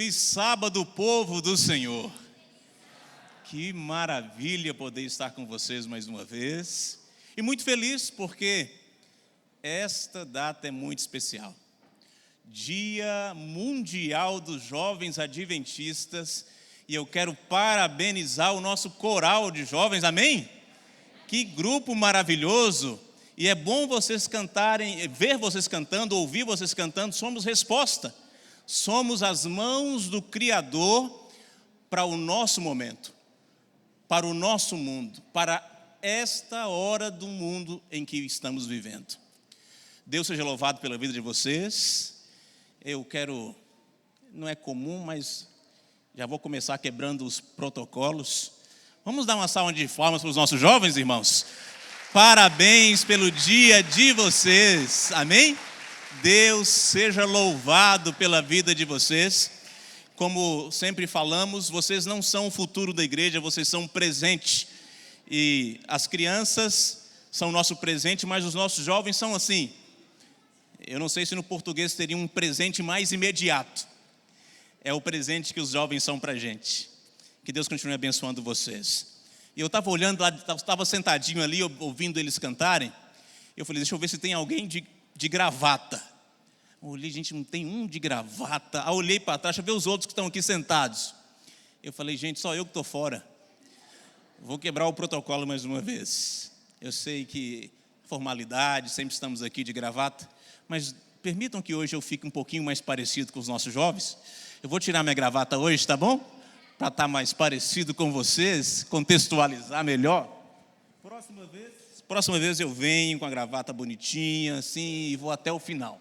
Feliz sábado, povo do Senhor. Que maravilha poder estar com vocês mais uma vez. E muito feliz porque esta data é muito especial. Dia Mundial dos Jovens Adventistas. E eu quero parabenizar o nosso coral de jovens, amém? Que grupo maravilhoso. E é bom vocês cantarem, ver vocês cantando, ouvir vocês cantando. Somos resposta. Somos as mãos do Criador para o nosso momento, para o nosso mundo, para esta hora do mundo em que estamos vivendo. Deus seja louvado pela vida de vocês. Eu quero, não é comum, mas já vou começar quebrando os protocolos. Vamos dar uma salva de palmas para os nossos jovens, irmãos. Parabéns pelo dia de vocês, amém? Deus seja louvado pela vida de vocês. Como sempre falamos, vocês não são o futuro da igreja, vocês são um presente. E as crianças são o nosso presente, mas os nossos jovens são assim. Eu não sei se no português teria um presente mais imediato. É o presente que os jovens são para a gente. Que Deus continue abençoando vocês. E eu estava olhando lá, estava sentadinho ali, ouvindo eles cantarem. Eu falei, deixa eu ver se tem alguém de gravata. Eu olhei, gente, não tem um de gravata. Aí olhei para trás, deixa eu ver os outros que estão aqui sentados. Eu falei, gente, só eu que estou fora. Vou quebrar o protocolo mais uma vez. Eu sei que formalidade, sempre estamos aqui de gravata, mas permitam que hoje eu fique um pouquinho mais parecido com os nossos jovens. Eu vou tirar minha gravata hoje, tá bom? Para estar mais parecido com vocês, contextualizar melhor. Próxima vez eu venho com a gravata bonitinha, assim, e vou até o final.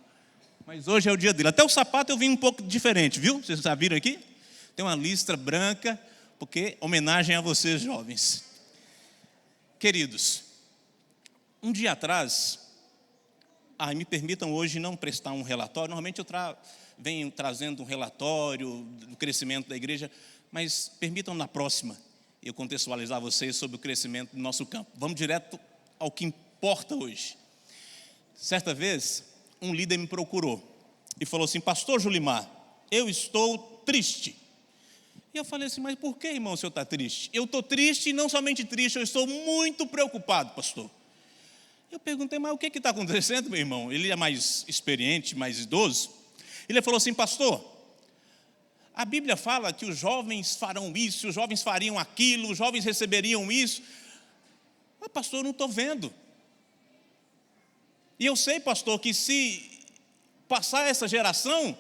Mas hoje é o dia dele. Até o sapato eu vim um pouco diferente, viu? Vocês já viram aqui? Tem uma listra branca, porque homenagem a vocês, jovens. Queridos, um dia atrás, me permitam hoje não prestar um relatório. Normalmente eu venho trazendo um relatório do crescimento da igreja, mas permitam na próxima eu contextualizar vocês sobre o crescimento do nosso campo. Vamos direto ao que importa hoje. Certa vez, um líder me procurou e falou assim, pastor Julimar, eu estou triste. E eu falei assim, mas por que, irmão, o senhor está triste? Eu estou triste e não somente triste, eu estou muito preocupado, pastor. Eu perguntei, mas o que está acontecendo, meu irmão? Ele é mais experiente, mais idoso. Ele falou assim, pastor, a Bíblia fala que os jovens farão isso, os jovens fariam aquilo, os jovens receberiam isso. Mas, pastor, eu não estou vendo. E eu sei, pastor, que se passar essa geração,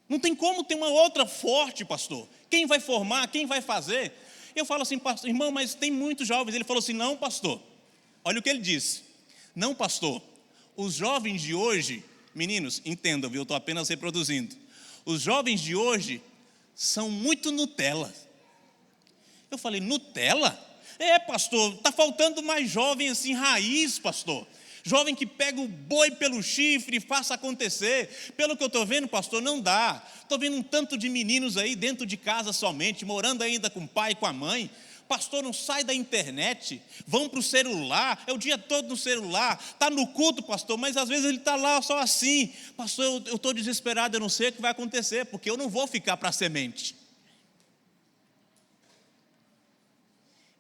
não tem como ter uma outra forte, pastor. Quem vai formar, quem vai fazer? Eu falo assim, pastor, irmão, mas tem muitos jovens. Ele falou assim, não, pastor. Olha o que ele disse. Não, pastor, os jovens de hoje, meninos, entendam, viu? Eu estou apenas reproduzindo. Os jovens de hoje são muito Nutella. Eu falei, Nutella? É, pastor, está faltando mais jovem assim, raiz, pastor. Jovem que pega o boi pelo chifre e faça acontecer. Pelo que eu estou vendo, pastor, não dá. Estou vendo um tanto de meninos aí dentro de casa somente, morando ainda com o pai e com a mãe. Pastor, não sai da internet, vão para o celular, é o dia todo no celular, está no culto, pastor, mas às vezes ele está lá só assim. Pastor, eu estou desesperado, eu não sei o que vai acontecer, porque eu não vou ficar para a semente.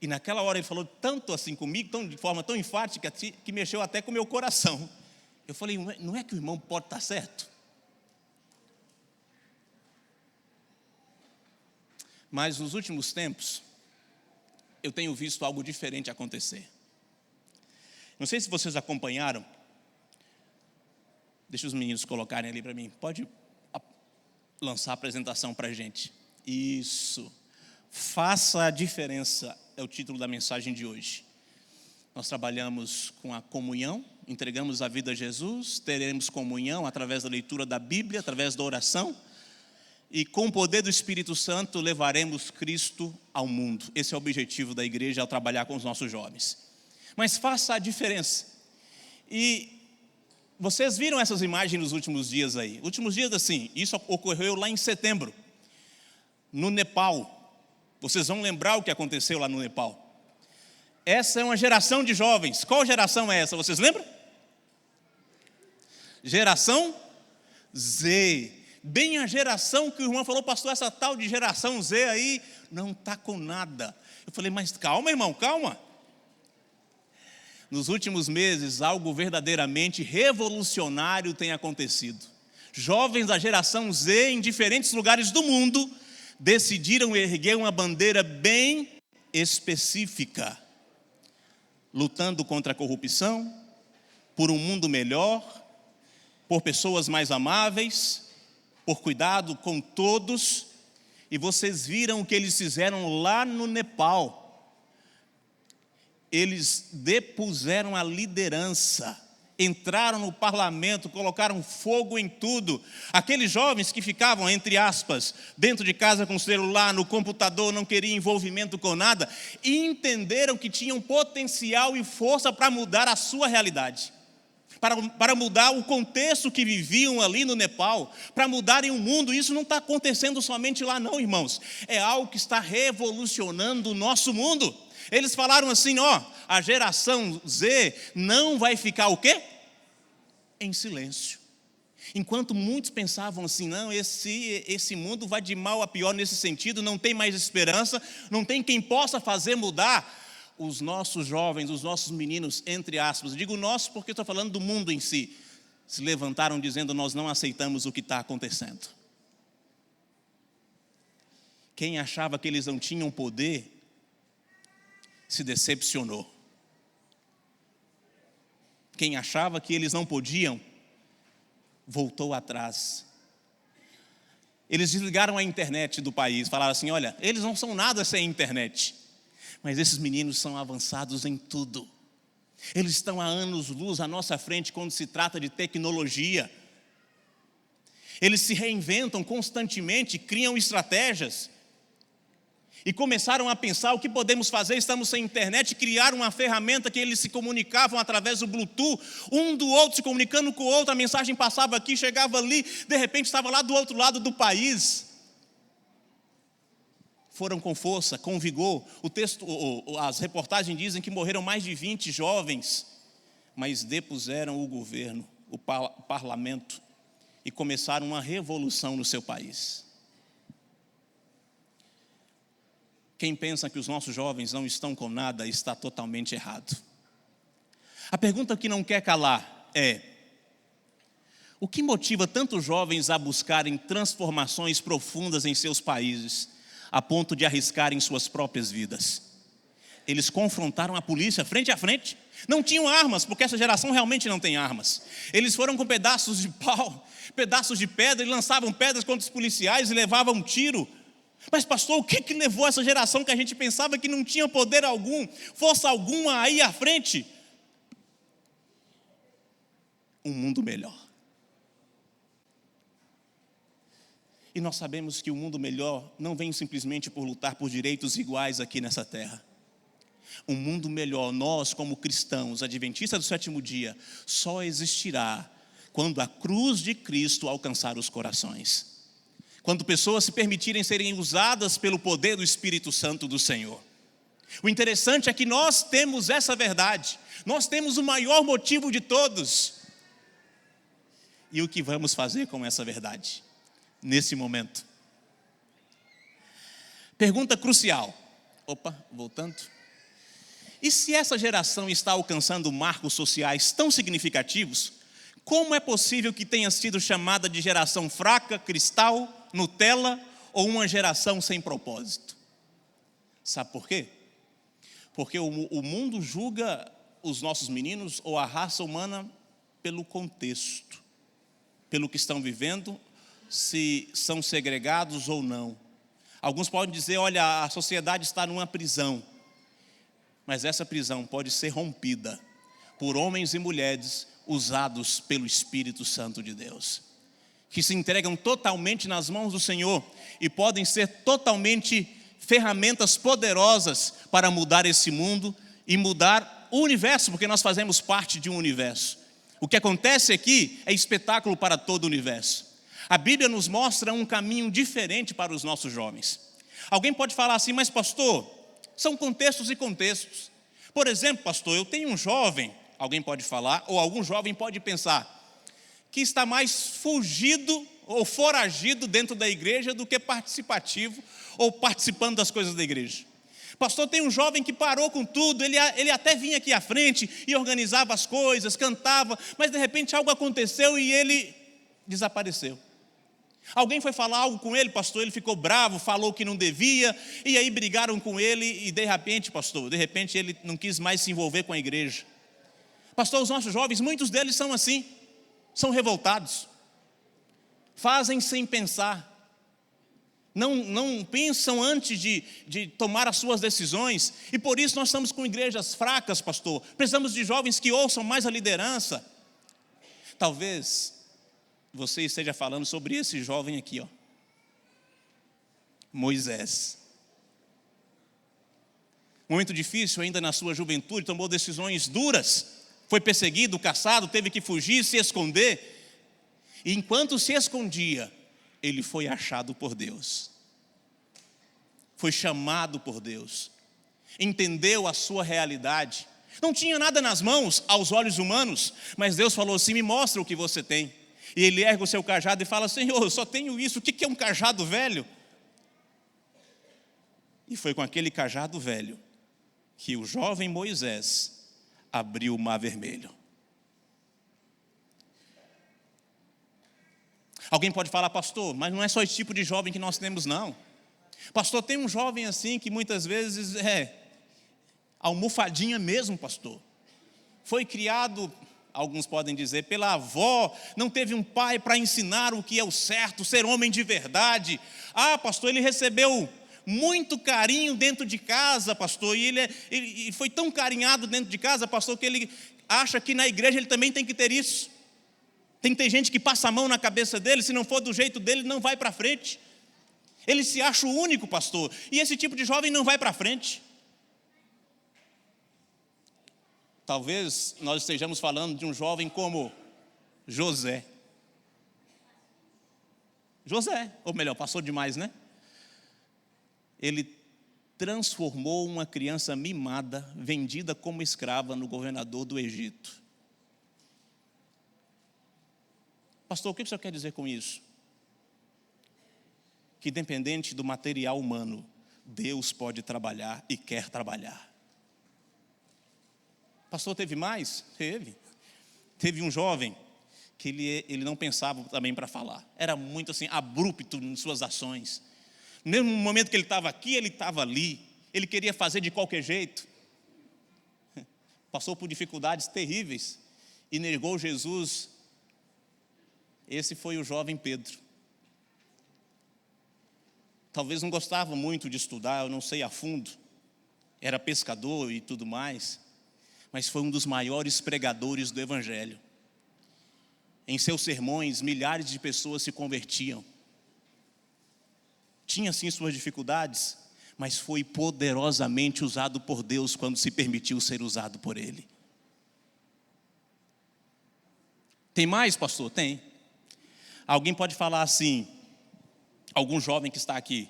E naquela hora ele falou tanto assim comigo, de forma tão enfática, que mexeu até com o meu coração. Eu falei, não é que o irmão pode estar certo? Mas nos últimos tempos, eu tenho visto algo diferente acontecer. Não sei se vocês acompanharam. Deixa os meninos colocarem ali para mim. Pode lançar a apresentação para a gente. Isso. Faça a diferença é o título da mensagem de hoje. Nós trabalhamos com a comunhão, entregamos a vida a Jesus, teremos comunhão através da leitura da Bíblia, através da oração. E com o poder do Espírito Santo levaremos Cristo ao mundo. Esse é o objetivo da igreja ao trabalhar com os nossos jovens. Mas faça a diferença. E vocês viram essas imagens nos últimos dias aí. Últimos dias assim, isso ocorreu lá em setembro, no Nepal. Vocês vão lembrar o que aconteceu lá no Nepal. Essa é uma geração de jovens. Qual geração é essa? Vocês lembram? Geração Z. bem a geração que o irmão falou, pastor, essa tal de geração Z aí não está com nada. Eu falei, mas calma, irmão, calma. Nos últimos meses, algo verdadeiramente revolucionário tem acontecido. Jovens da geração Z, em diferentes lugares do mundo, decidiram erguer uma bandeira bem específica, lutando contra a corrupção, por um mundo melhor, por pessoas mais amáveis, por cuidado com todos. E vocês viram o que eles fizeram lá no Nepal. Eles depuseram a liderança, entraram no parlamento, colocaram fogo em tudo. Aqueles jovens que ficavam, entre aspas, dentro de casa com o celular, no computador, não queriam envolvimento com nada, e entenderam que tinham potencial e força para mudar a sua realidade, para mudar o contexto que viviam ali no Nepal, para mudarem o mundo. Isso não está acontecendo somente lá não, irmãos, é algo que está revolucionando o nosso mundo. Eles falaram assim, a geração Z não vai ficar o quê? Em silêncio. Enquanto muitos pensavam assim, não, esse mundo vai de mal a pior nesse sentido, não tem mais esperança, não tem quem possa fazer mudar. Os nossos jovens, os nossos meninos, entre aspas, digo nosso porque estou falando do mundo em si, se levantaram dizendo, nós não aceitamos o que está acontecendo. Quem achava que eles não tinham poder, se decepcionou. Quem achava que eles não podiam, voltou atrás. Eles desligaram a internet do país, falaram assim, olha, eles não são nada sem internet, mas esses meninos são avançados em tudo. Eles estão há anos-luz à nossa frente quando se trata de tecnologia. Eles se reinventam constantemente, criam estratégias. E começaram a pensar o que podemos fazer, estamos sem internet, criaram uma ferramenta que eles se comunicavam através do Bluetooth, um do outro, se comunicando com o outro, a mensagem passava aqui, chegava ali, de repente estava lá do outro lado do país. Foram com força, com vigor. As reportagens dizem que morreram mais de 20 jovens, mas depuseram o governo, o parlamento, e começaram uma revolução no seu país. Quem pensa que os nossos jovens não estão com nada está totalmente errado. A pergunta que não quer calar é: o que motiva tantos jovens a buscarem transformações profundas em seus países, a ponto de arriscarem suas próprias vidas? Eles confrontaram a polícia frente a frente, não tinham armas, porque essa geração realmente não tem armas. Eles foram com pedaços de pau, pedaços de pedra, e lançavam pedras contra os policiais e levavam um tiro. Mas pastor, o que levou essa geração que a gente pensava que não tinha poder algum, força alguma aí à frente? Um mundo melhor. E nós sabemos que o mundo melhor não vem simplesmente por lutar por direitos iguais aqui nessa terra. Um mundo melhor, nós como cristãos, adventistas do sétimo dia, só existirá quando a cruz de Cristo alcançar os corações. Quando pessoas se permitirem serem usadas pelo poder do Espírito Santo do Senhor. O interessante é que nós temos essa verdade, nós temos o maior motivo de todos. E o que vamos fazer com essa verdade, nesse momento? Pergunta crucial. Voltando. E se essa geração está alcançando marcos sociais tão significativos, como é possível que tenha sido chamada de geração fraca, cristal, Nutella ou uma geração sem propósito? Sabe por quê? Porque o mundo julga os nossos meninos ou a raça humana pelo contexto, pelo que estão vivendo, se são segregados ou não. Alguns podem dizer, olha, a sociedade está numa prisão, mas essa prisão pode ser rompida por homens e mulheres usados pelo Espírito Santo de Deus, que se entregam totalmente nas mãos do Senhor e podem ser totalmente ferramentas poderosas para mudar esse mundo e mudar o universo, porque nós fazemos parte de um universo. O que acontece aqui é espetáculo para todo o universo. A Bíblia nos mostra um caminho diferente para os nossos jovens. Alguém pode falar assim, mas pastor, são contextos e contextos. Por exemplo, pastor, eu tenho um jovem, alguém pode falar, ou algum jovem pode pensar, que está mais fugido, ou foragido dentro da igreja do que participativo ou participando das coisas da igreja. Pastor, tem um jovem que parou com tudo, ele até vinha aqui à frente e organizava as coisas, cantava, mas de repente algo aconteceu e ele desapareceu. Alguém foi falar algo com ele, pastor, ele ficou bravo, falou que não devia, e aí brigaram com ele e de repente, pastor, ele não quis mais se envolver com a igreja. Pastor, os nossos jovens, muitos deles são assim, são revoltados, fazem sem pensar. Não pensam antes de tomar as suas decisões, e por isso nós estamos com igrejas fracas, pastor. Precisamos de jovens que ouçam mais a liderança. Talvez você esteja falando sobre esse jovem aqui, ó, Moisés. Muito difícil ainda na sua juventude, tomou decisões duras, foi perseguido, caçado, teve que fugir, se esconder, e enquanto se escondia, ele foi achado por Deus, foi chamado por Deus, entendeu a sua realidade, não tinha nada nas mãos aos olhos humanos, mas Deus falou assim: me mostra o que você tem. E ele ergue o seu cajado e fala: Senhor, eu só tenho isso, o que é um cajado velho? E foi com aquele cajado velho que o jovem Moisés abriu o mar vermelho. Alguém pode falar: pastor, mas não é só esse tipo de jovem que nós temos, não. Pastor, tem um jovem assim que muitas vezes almofadinha mesmo, pastor. Foi criado, alguns podem dizer, pela avó, não teve um pai para ensinar o que é o certo, ser homem de verdade. Ah, pastor, ele recebeu muito carinho dentro de casa, pastor, e ele foi tão carinhado dentro de casa, pastor, que ele acha que na igreja ele também tem que ter isso. Tem que ter gente que passa a mão na cabeça dele, se não for do jeito dele, não vai para frente. Ele se acha o único, pastor, e esse tipo de jovem não vai para frente. Talvez nós estejamos falando de um jovem como José. Ou melhor, passou demais, né? Ele transformou uma criança mimada, vendida como escrava no governador do Egito. Pastor, o que o senhor quer dizer com isso? Que independente do material humano, Deus pode trabalhar e quer trabalhar. Pastor, teve mais? Teve um jovem que ele não pensava também para falar. Era muito assim, abrupto em suas ações. No mesmo momento que ele estava aqui, ele estava ali. Ele queria fazer de qualquer jeito. Passou por dificuldades terríveis e negou Jesus. Esse foi o jovem Pedro. Talvez não gostava muito de estudar, eu não sei a fundo. Era pescador e tudo mais. Mas foi um dos maiores pregadores do Evangelho. Em seus sermões, milhares de pessoas se convertiam. Tinha sim suas dificuldades, mas foi poderosamente usado por Deus quando se permitiu ser usado por Ele. Tem mais, pastor? Tem. Alguém pode falar assim, algum jovem que está aqui: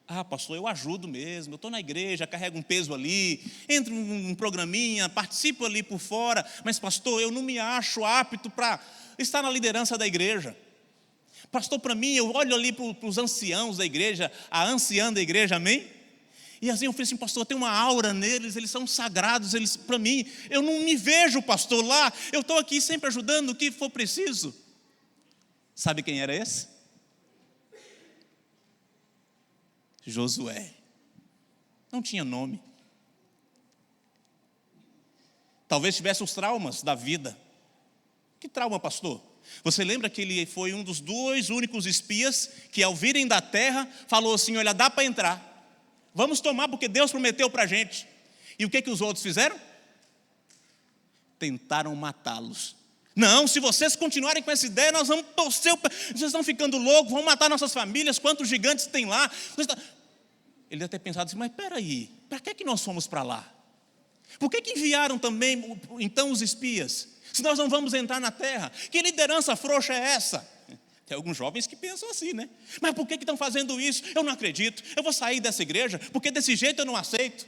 ah, pastor, eu ajudo mesmo, eu estou na igreja, carrego um peso ali, entro num programinha, participo ali por fora, mas pastor, eu não me acho apto para estar na liderança da igreja. Pastor, para mim, eu olho ali para os anciãos da igreja, a anciã da igreja, amém? E assim eu falei assim: pastor, tem uma aura neles, eles são sagrados, eles, para mim, eu não me vejo, pastor, lá, eu estou aqui sempre ajudando o que for preciso. Sabe quem era esse? Josué. Não tinha nome. Talvez tivesse os traumas da vida. Que trauma, pastor? Você lembra que ele foi um dos 2 únicos espias que, ao virem da terra, falou assim: olha, dá para entrar, vamos tomar porque Deus prometeu para a gente. E o que os outros fizeram? Tentaram matá-los. Não, se vocês continuarem com essa ideia, nós vamos torcer, vocês estão ficando loucos, vão matar nossas famílias, quantos gigantes tem lá? Ele deve ter pensado assim: mas espera aí, para que nós fomos para lá? Por que enviaram também, então, os espias? Se nós não vamos entrar na terra, que liderança frouxa é essa? Tem alguns jovens que pensam assim, né? Mas por que estão fazendo isso? Eu não acredito, eu vou sair dessa igreja, porque desse jeito eu não aceito.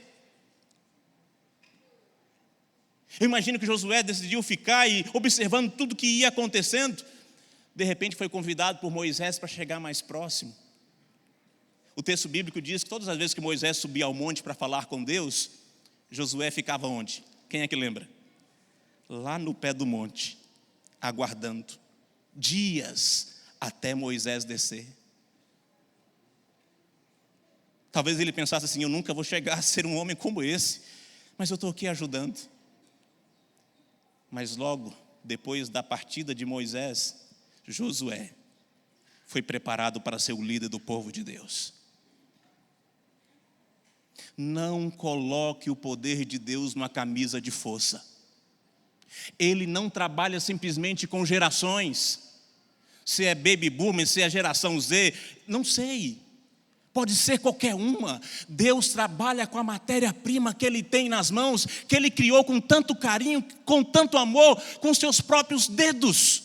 Eu imagino que Josué decidiu ficar e observando tudo que ia acontecendo. de repente foi convidado por Moisés para chegar mais próximo. O texto bíblico diz que todas as vezes que Moisés subia ao monte para falar com Deus, Josué ficava onde? Quem é que lembra? Lá no pé do monte, aguardando dias até Moisés descer. Talvez ele pensasse assim: eu nunca vou chegar a ser um homem como esse, mas eu estou aqui ajudando. Mas logo depois da partida de Moisés, Josué foi preparado para ser o líder do povo de Deus. Não coloque o poder de Deus numa camisa de força. Ele não trabalha simplesmente com gerações. Se é baby boomer, se é geração Z, não sei. Pode ser qualquer uma. Deus trabalha com a matéria-prima que Ele tem nas mãos, que Ele criou com tanto carinho, com tanto amor, com seus próprios dedos.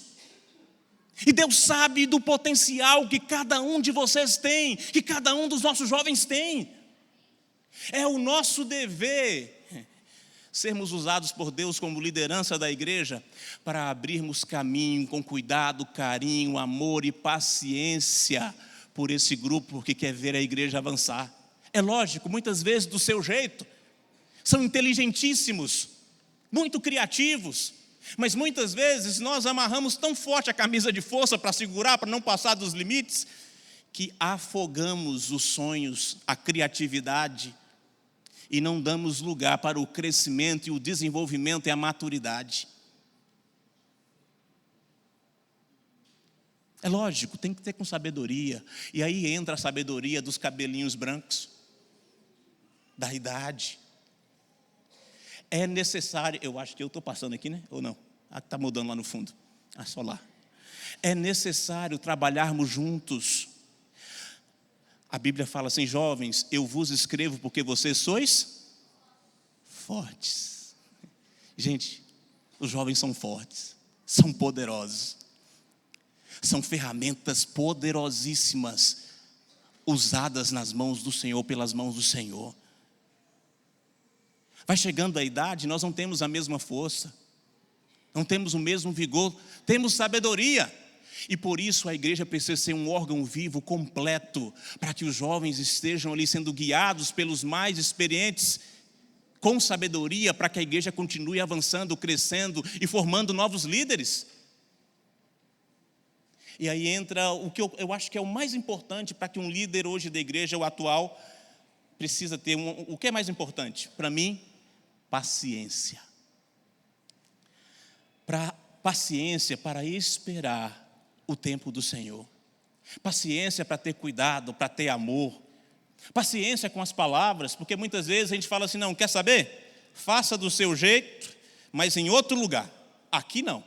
E Deus sabe do potencial que cada um de vocês tem, que cada um dos nossos jovens tem. É o nosso dever sermos usados por Deus como liderança da igreja para abrirmos caminho com cuidado, carinho, amor e paciência por esse grupo que quer ver a igreja avançar. É lógico, muitas vezes do seu jeito, são inteligentíssimos, muito criativos, mas muitas vezes nós amarramos tão forte a camisa de força para segurar, para não passar dos limites, que afogamos os sonhos, a criatividade, e não damos lugar para o crescimento e o desenvolvimento e a maturidade. É lógico, tem que ter com sabedoria. E aí entra a sabedoria dos cabelinhos brancos, da idade. É necessário, eu acho que eu estou passando aqui, né? Ou não? Está mudando lá no fundo. Só lá. É necessário trabalharmos juntos. A Bíblia fala assim: jovens, eu vos escrevo porque vocês sois fortes. Gente, os jovens são fortes, são poderosos. São ferramentas poderosíssimas, usadas nas mãos do Senhor, pelas mãos do Senhor. Vai chegando a idade, nós não temos a mesma força, não temos o mesmo vigor, temos sabedoria. E por isso a igreja precisa ser um órgão vivo, completo, para que os jovens estejam ali sendo guiados pelos mais experientes, com sabedoria, para que a igreja continue avançando, crescendo e formando novos líderes. E aí entra o que eu acho que é o mais importante para que um líder hoje da igreja, o atual, precisa ter. O que é mais importante? Para mim, paciência. Paciência para esperar o tempo do Senhor. Paciência para ter cuidado, para ter amor. Paciência com as palavras, porque muitas vezes a gente fala assim: não, quer saber? Faça do seu jeito, mas em outro lugar. Aqui não.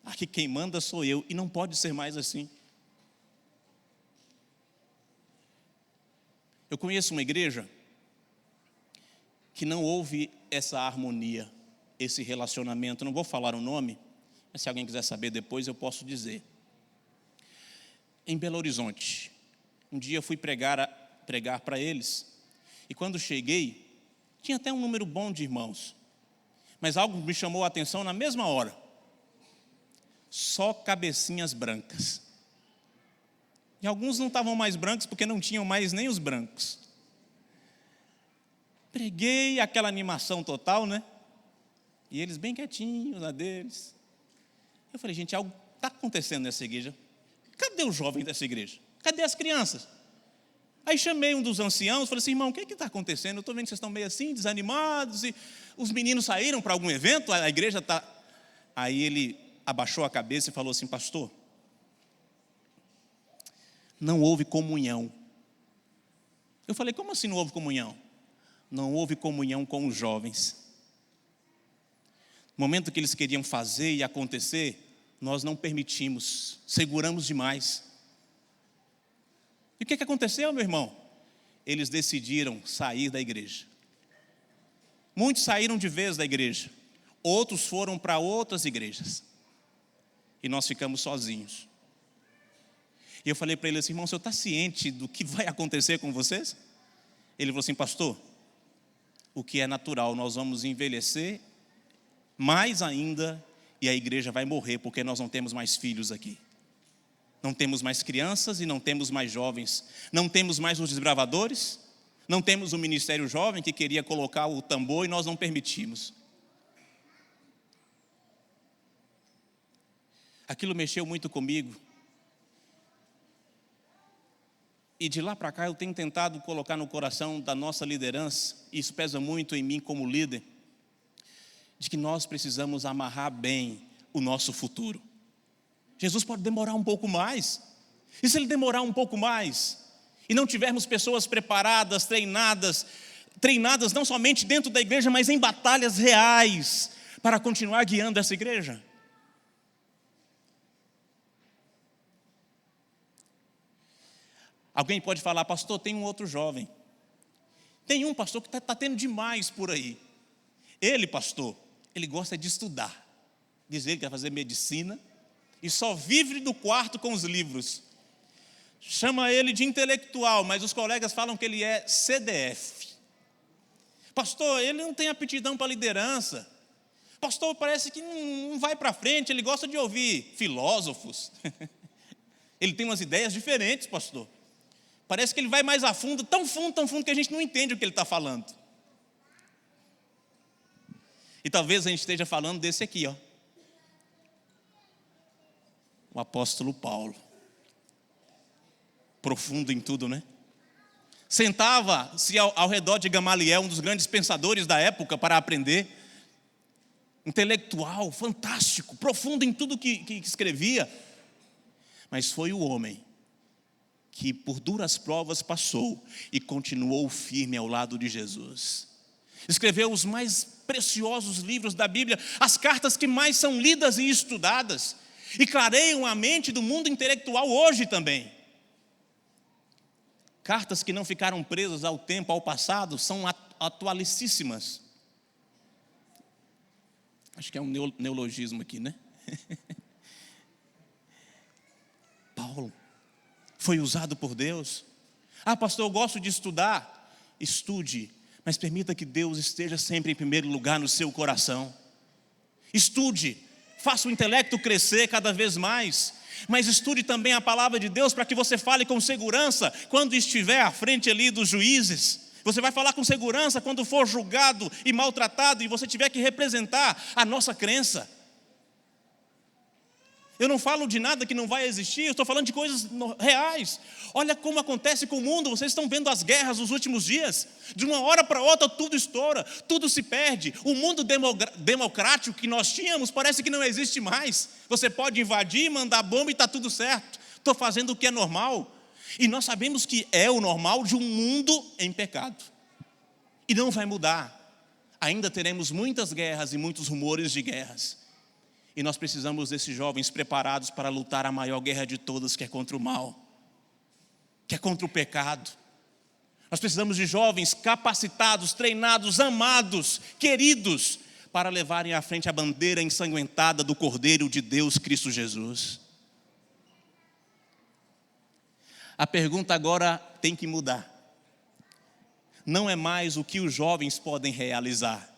Aqui quem manda sou eu, e não pode ser mais assim. Eu conheço uma igreja que não houve essa harmonia, esse relacionamento. Não vou falar o nome, mas se alguém quiser saber depois eu posso dizer. Em Belo Horizonte, um dia eu fui pregar para eles, e quando cheguei, tinha até um número bom de irmãos, mas algo me chamou a atenção na mesma hora: só cabecinhas brancas. E alguns não estavam mais brancos porque não tinham mais nem os brancos. Preguei aquela animação total, né? E eles bem quietinhos na deles. Eu falei: gente, algo está acontecendo nessa igreja. Cadê os jovens dessa igreja? Cadê as crianças? Aí chamei um dos anciãos, falei assim: irmão, o que está acontecendo? Eu estou vendo que vocês estão meio assim, desanimados, e os meninos saíram para algum evento, a igreja está... Aí ele abaixou a cabeça e falou assim: pastor, não houve comunhão. Eu falei: como assim não houve comunhão? Não houve comunhão com os jovens. No momento que eles queriam fazer e acontecer, nós não permitimos, seguramos demais. E o que aconteceu, meu irmão? Eles decidiram sair da igreja. Muitos saíram de vez da igreja, outros foram para outras igrejas, e nós ficamos sozinhos. E eu falei para ele assim: irmão, o senhor está ciente do que vai acontecer com vocês? Ele falou assim: pastor, o que é natural, nós vamos envelhecer mais ainda, e a igreja vai morrer, porque nós não temos mais filhos aqui. Não temos mais crianças e não temos mais jovens. Não temos mais os desbravadores. Não temos o ministério jovem que queria colocar o tambor e nós não permitimos. Aquilo mexeu muito comigo. E de lá para cá eu tenho tentado colocar no coração da nossa liderança, e isso pesa muito em mim como líder, de que nós precisamos amarrar bem o nosso futuro. Jesus pode demorar um pouco mais. E se ele demorar um pouco mais, e não tivermos pessoas preparadas, treinadas não somente dentro da igreja, mas em batalhas reais, para continuar guiando essa igreja? Alguém pode falar: pastor, tem um outro jovem. Tem um pastor que está tendo demais por aí. Ele, pastor, ele gosta de estudar. Diz ele que vai fazer medicina e só vive no quarto com os livros. Chama ele de intelectual, mas os colegas falam que ele é CDF. Pastor, ele não tem aptidão para liderança. Pastor, parece que não vai para frente, ele gosta de ouvir filósofos. Ele tem umas ideias diferentes, pastor. Parece que ele vai mais a fundo, tão fundo que a gente não entende o que ele está falando. E talvez a gente esteja falando desse aqui, ó. O apóstolo Paulo. Profundo em tudo, né? Sentava-se ao redor de Gamaliel, um dos grandes pensadores da época, para aprender. Intelectual, fantástico, profundo em tudo que escrevia. Mas foi o homem que por duras provas passou e continuou firme ao lado de Jesus. Escreveu os mais preciosos livros da Bíblia, as cartas que mais são lidas e estudadas, e clareiam a mente do mundo intelectual hoje também. Cartas que não ficaram presas ao tempo, ao passado, são atualicíssimas. Acho que é um neologismo aqui, né? Paulo foi usado por Deus. Ah, pastor, eu gosto de estudar. Estude, mas permita que Deus esteja sempre em primeiro lugar no seu coração. Estude, faça o intelecto crescer cada vez mais, mas estude também a palavra de Deus para que você fale com segurança quando estiver à frente ali dos juízes. Você vai falar com segurança quando for julgado e maltratado e você tiver que representar a nossa crença. Eu não falo de nada que não vai existir, eu estou falando de coisas reais. Olha como acontece com o mundo, vocês estão vendo as guerras nos últimos dias. De uma hora para outra tudo estoura, tudo se perde. O mundo democrático que nós tínhamos parece que não existe mais. Você pode invadir, mandar bomba e está tudo certo. Estou fazendo o que é normal. E nós sabemos que é o normal de um mundo em pecado. E não vai mudar. Ainda teremos muitas guerras e muitos rumores de guerras. E nós precisamos desses jovens preparados para lutar a maior guerra de todas, que é contra o mal, que é contra o pecado. Nós precisamos de jovens capacitados, treinados, amados, queridos, para levarem à frente a bandeira ensanguentada do Cordeiro de Deus, Cristo Jesus. A pergunta agora tem que mudar. Não é mais o que os jovens podem realizar.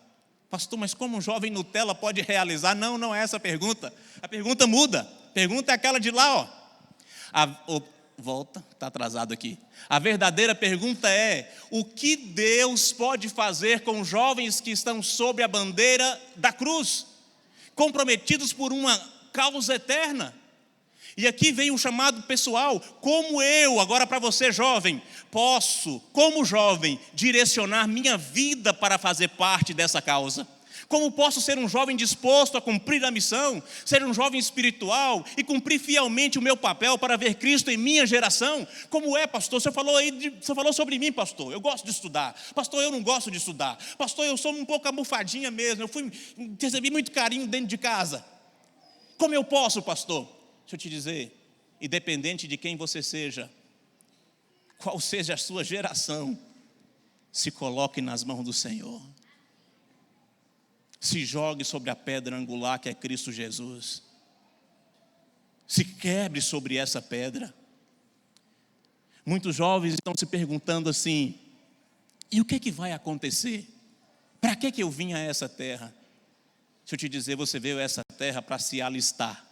Pastor, mas como um jovem Nutella pode realizar? Não é essa a pergunta. A pergunta muda. A pergunta é aquela de lá, ó. Volta, está atrasado aqui. A verdadeira pergunta é: o que Deus pode fazer com jovens que estão sob a bandeira da cruz, comprometidos por uma causa eterna? E aqui vem um chamado pessoal. Como eu, agora para você jovem, posso, como jovem, direcionar minha vida para fazer parte dessa causa? Como posso ser um jovem disposto a cumprir a missão, ser um jovem espiritual e cumprir fielmente o meu papel para ver Cristo em minha geração? Como é, pastor? Você falou sobre mim, pastor. Eu gosto de estudar. Pastor, eu não gosto de estudar. Pastor, eu sou um pouco abufadinha mesmo. Recebi muito carinho dentro de casa. Como eu posso, pastor? Deixa eu te dizer, independente de quem você seja, qual seja a sua geração, se coloque nas mãos do Senhor. Se jogue sobre a pedra angular que é Cristo Jesus. Se quebre sobre essa pedra. Muitos jovens estão se perguntando assim: e o que vai acontecer? Para que eu vim a essa terra? Deixa eu te dizer, você veio a essa terra para se alistar.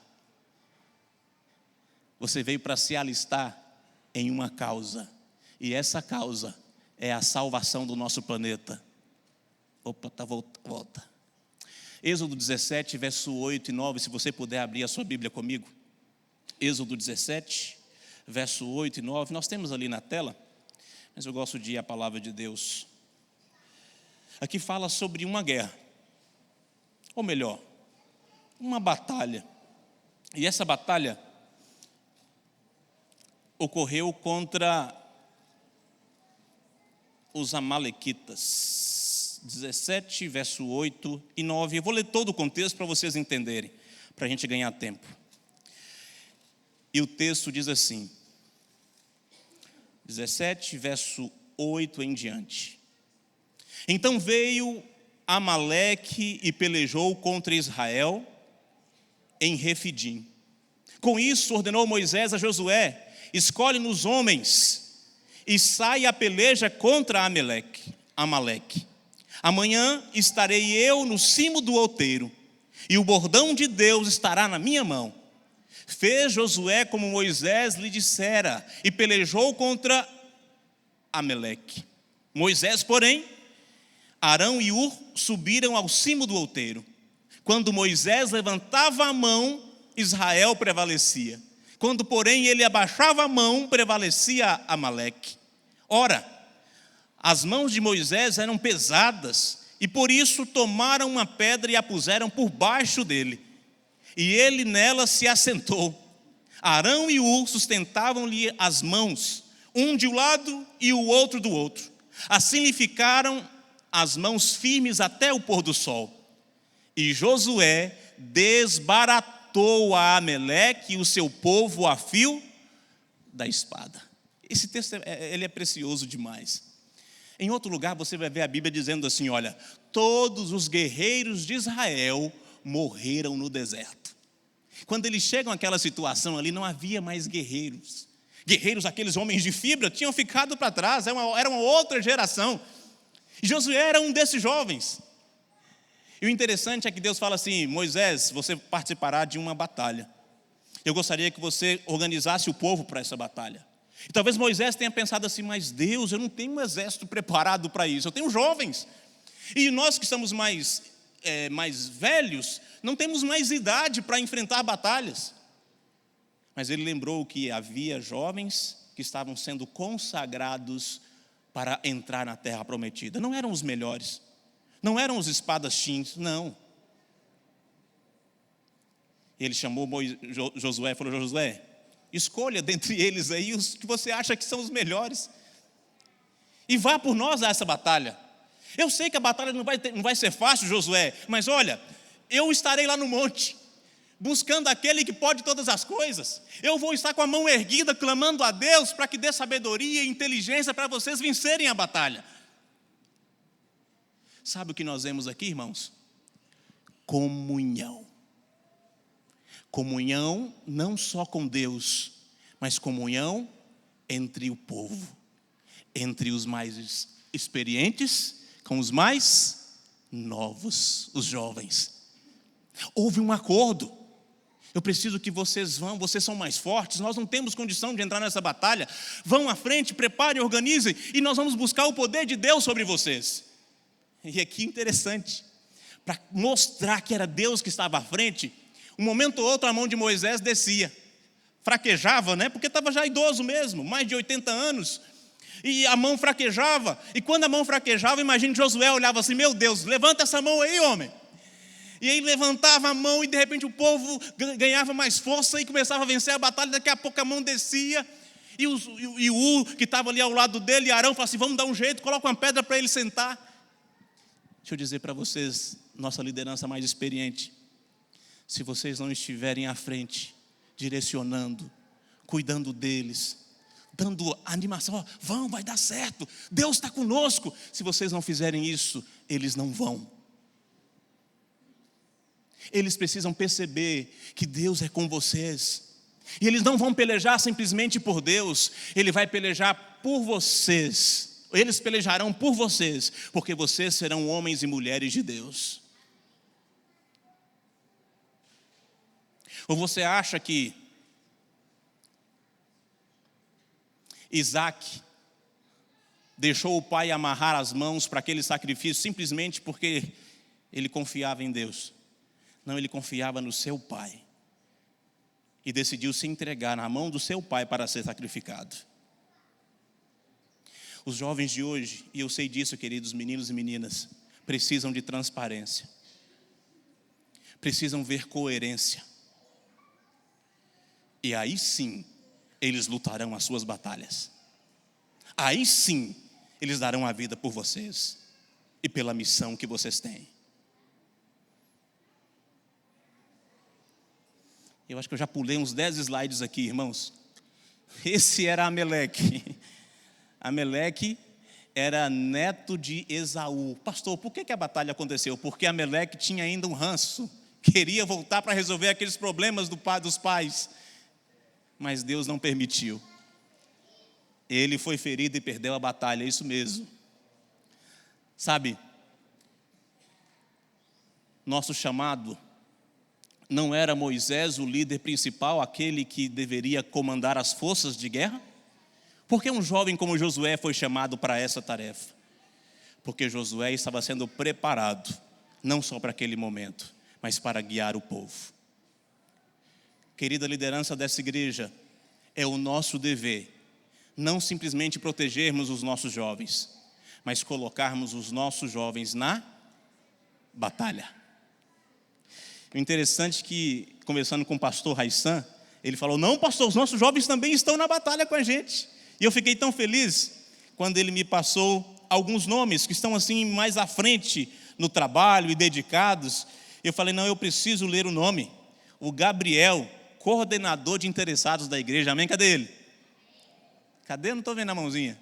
Você veio para se alistar em uma causa. E essa causa é a salvação do nosso planeta. Opa, volta. Êxodo 17, verso 8 e 9, se você puder abrir a sua Bíblia comigo. Êxodo 17, verso 8 e 9. Nós temos ali na tela, mas eu gosto de ir à palavra de Deus. Aqui fala sobre uma guerra. Ou melhor, uma batalha. E essa batalha ocorreu contra os amalequitas. 17, verso 8 e 9. Eu vou ler todo o contexto para vocês entenderem, para a gente ganhar tempo. E o texto diz assim, 17, verso 8 em diante. Então veio Amaleque e pelejou contra Israel em Refidim. Com isso ordenou Moisés a Josué: escolhe-nos homens e sai a peleja contra Amaleque. Amanhã estarei eu no cimo do outeiro, e o bordão de Deus estará na minha mão. Fez Josué como Moisés lhe dissera, e pelejou contra Amaleque. Moisés, porém, Arão e Hur subiram ao cimo do outeiro. Quando Moisés levantava a mão, Israel prevalecia. Quando, porém, ele abaixava a mão, prevalecia Amaleque. Ora, as mãos de Moisés eram pesadas, e por isso tomaram uma pedra e a puseram por baixo dele. E ele nela se assentou. Arão e Hur sustentavam-lhe as mãos, um de um lado e o outro do outro. Assim lhe ficaram as mãos firmes até o pôr do sol. E Josué desbaratou a Amaleque e o seu povo a fio da espada. Esse texto ele é precioso demais. Em outro lugar você vai ver a Bíblia dizendo assim, olha, todos os guerreiros de Israel morreram no deserto. Quando eles chegam àquela situação ali, não havia mais guerreiros. Guerreiros, aqueles homens de fibra, tinham ficado para trás, era uma outra geração. E Josué era um desses jovens. E o interessante é que Deus fala assim, Moisés, você participará de uma batalha. Eu gostaria que você organizasse o povo para essa batalha. E talvez Moisés tenha pensado assim, mas Deus, eu não tenho um exército preparado para isso, eu tenho jovens. E nós que estamos mais velhos, não temos mais idade para enfrentar batalhas. Mas ele lembrou que havia jovens que estavam sendo consagrados para entrar na terra prometida. Não eram os melhores, não eram os espadachins, não. Ele chamou Josué e falou, Josué, escolha dentre eles aí os que você acha que são os melhores e vá por nós a essa batalha. Eu sei que a batalha não vai ser fácil, Josué, mas olha, eu estarei lá no monte, buscando aquele que pode todas as coisas. Eu vou estar com a mão erguida, clamando a Deus para que dê sabedoria e inteligência para vocês vencerem a batalha. Sabe o que nós vemos aqui, irmãos? Comunhão. Comunhão não só com Deus, mas comunhão entre o povo, entre os mais experientes com os mais novos, os jovens. Houve um acordo. Eu preciso que vocês vão, vocês são mais fortes, nós não temos condição de entrar nessa batalha. Vão à frente, preparem, organizem, e nós vamos buscar o poder de Deus sobre vocês. E aqui interessante, para mostrar que era Deus que estava à frente, um momento ou outro a mão de Moisés descia, fraquejava, né? Porque estava já idoso mesmo, mais de 80 anos, e a mão fraquejava, e quando a mão fraquejava, imagine que Josué olhava assim, meu Deus, levanta essa mão aí, homem. E aí levantava a mão e de repente o povo ganhava mais força e começava a vencer a batalha, daqui a pouco a mão descia, e o que estava ali ao lado dele, e Arão falou assim, vamos dar um jeito, coloca uma pedra para ele sentar. Deixa eu dizer para vocês, nossa liderança mais experiente, se vocês não estiverem à frente, direcionando, cuidando deles, dando animação, vão, vai dar certo, Deus está conosco. Se vocês não fizerem isso, eles não vão. Eles precisam perceber que Deus é com vocês. E eles não vão pelejar simplesmente por Deus, Ele vai pelejar por vocês. Eles pelejarão por vocês, porque vocês serão homens e mulheres de Deus. Ou você acha que Isaac deixou o pai amarrar as mãos para aquele sacrifício simplesmente porque ele confiava em Deus. Não, ele confiava no seu pai. E decidiu se entregar na mão do seu pai para ser sacrificado. Os jovens de hoje, e eu sei disso, queridos meninos e meninas, precisam de transparência. Precisam ver coerência. E aí sim, eles lutarão as suas batalhas. Aí sim, eles darão a vida por vocês e pela missão que vocês têm. Eu acho que eu já pulei uns 10 slides aqui, irmãos. Esse era Ameleque. Ameleque era neto de Esaú. Pastor, por que a batalha aconteceu? Porque Ameleque tinha ainda um ranço. Queria voltar para resolver aqueles problemas dos pais. Mas Deus não permitiu. Ele foi ferido e perdeu a batalha, é isso mesmo. Sabe, nosso chamado não era Moisés o líder principal, aquele que deveria comandar as forças de guerra? Por que um jovem como Josué foi chamado para essa tarefa? Porque Josué estava sendo preparado, não só para aquele momento, mas para guiar o povo. Querida liderança dessa igreja, é o nosso dever, não simplesmente protegermos os nossos jovens, mas colocarmos os nossos jovens na batalha. O interessante é que, conversando com o pastor Raissan, ele falou, não pastor, os nossos jovens também estão na batalha com a gente. E eu fiquei tão feliz quando ele me passou alguns nomes que estão assim mais à frente no trabalho e dedicados. Eu falei, não, eu preciso ler o nome. O Gabriel, coordenador de interessados da igreja, amém? Cadê ele? Cadê? Não estou vendo a mãozinha.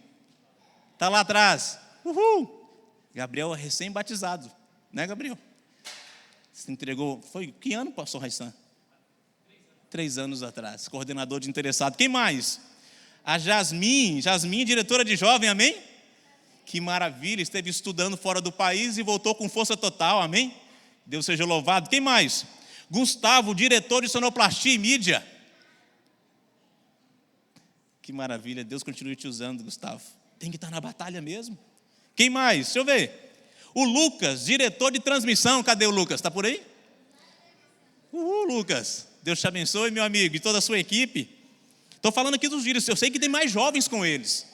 Está lá atrás. Uhul! Gabriel é recém-batizado, né, Gabriel? Se entregou, foi que ano, pastor Raissan? 3 anos atrás, coordenador de interessado. Quem mais? A Jasmine, diretora de jovem, amém? Que maravilha, esteve estudando fora do país e voltou com força total, amém? Deus seja louvado. Quem mais? Gustavo, diretor de sonoplastia e mídia. Que maravilha, Deus continue te usando, Gustavo. Tem que estar na batalha mesmo. Quem mais? Deixa eu ver. O Lucas, diretor de transmissão. Cadê o Lucas? Está por aí? Lucas. Deus te abençoe, meu amigo, e toda a sua equipe. Estou falando aqui dos diretores. Eu sei que tem mais jovens com eles.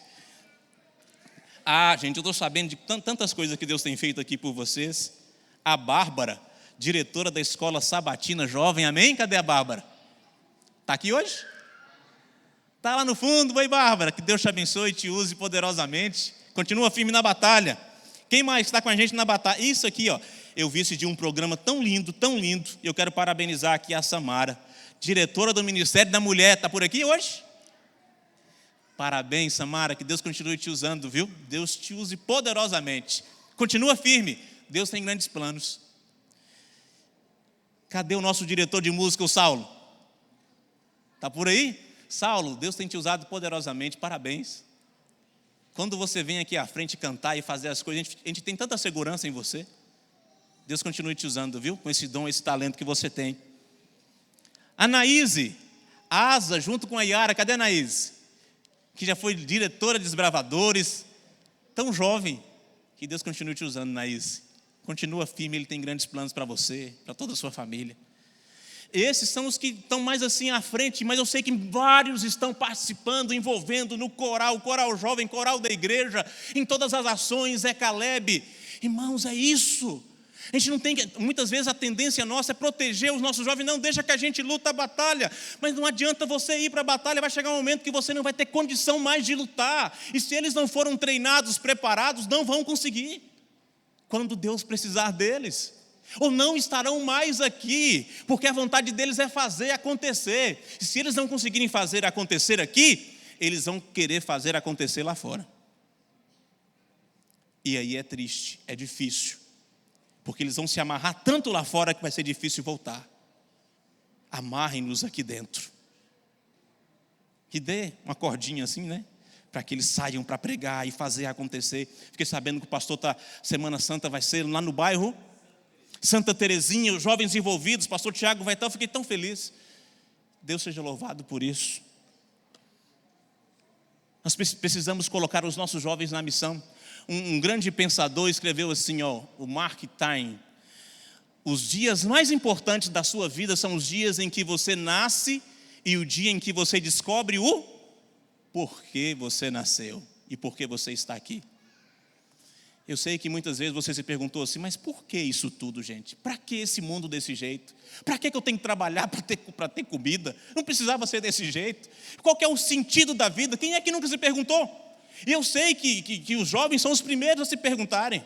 Gente, eu estou sabendo de tantas coisas que Deus tem feito aqui por vocês. A Bárbara, diretora da Escola Sabatina Jovem, amém? Cadê a Bárbara? Está aqui hoje? Está lá no fundo. Oi, Bárbara, que Deus te abençoe e te use poderosamente. Continua firme na batalha. Quem mais está com a gente na batalha? Isso aqui, ó, eu vi esse dia um programa tão lindo, e eu quero parabenizar aqui a Samara, diretora do Ministério da Mulher. Está por aqui hoje? Parabéns, Samara, que Deus continue te usando, viu? Deus te use poderosamente. Continua firme, Deus tem grandes planos. Cadê o nosso diretor de música, o Saulo? Está por aí? Saulo, Deus tem te usado poderosamente, parabéns. Quando você vem aqui à frente cantar e fazer as coisas, a gente tem tanta segurança em você. Deus continue te usando, viu? Com esse dom, esse talento que você tem. Anaíse, Asa, junto com a Yara. Cadê a Anaíse? Que já foi diretora de Desbravadores. Tão jovem. Que Deus continue te usando, Anaíse. Continua firme, Ele tem grandes planos para você, para toda a sua família. Esses são os que estão mais assim à frente, mas eu sei que vários estão participando, envolvendo no coral jovem, coral da igreja, em todas as ações, é Caleb. Irmãos, é isso. A gente não tem que, muitas vezes a tendência nossa é proteger os nossos jovens, não deixa que a gente luta a batalha, mas não adianta você ir para a batalha, vai chegar um momento que você não vai ter condição mais de lutar, e se eles não foram treinados, preparados, não vão conseguir, quando Deus precisar deles. Ou não estarão mais aqui, porque a vontade deles é fazer acontecer. E se eles não conseguirem fazer acontecer aqui, eles vão querer fazer acontecer lá fora. E aí é triste, é difícil, porque eles vão se amarrar tanto lá fora que vai ser difícil voltar. Amarrem-nos aqui dentro. E dê uma cordinha assim, né? Para que eles saiam para pregar e fazer acontecer. Fiquei sabendo que o pastor Semana Santa vai ser lá no bairro Santa Terezinha, os jovens envolvidos, pastor Tiago vai estar, eu fiquei tão feliz. Deus seja louvado por isso. Nós precisamos colocar os nossos jovens na missão. Um grande pensador escreveu assim, o Mark Twain: os dias mais importantes da sua vida são os dias em que você nasce e o dia em que você descobre o porquê você nasceu e porquê você está aqui. Eu sei que muitas vezes você se perguntou assim, mas por que isso tudo, gente? Para que esse mundo desse jeito? Para que eu tenho que trabalhar para ter comida? Não precisava ser desse jeito. Qual que é o sentido da vida? Quem é que nunca se perguntou? E eu sei que os jovens são os primeiros a se perguntarem.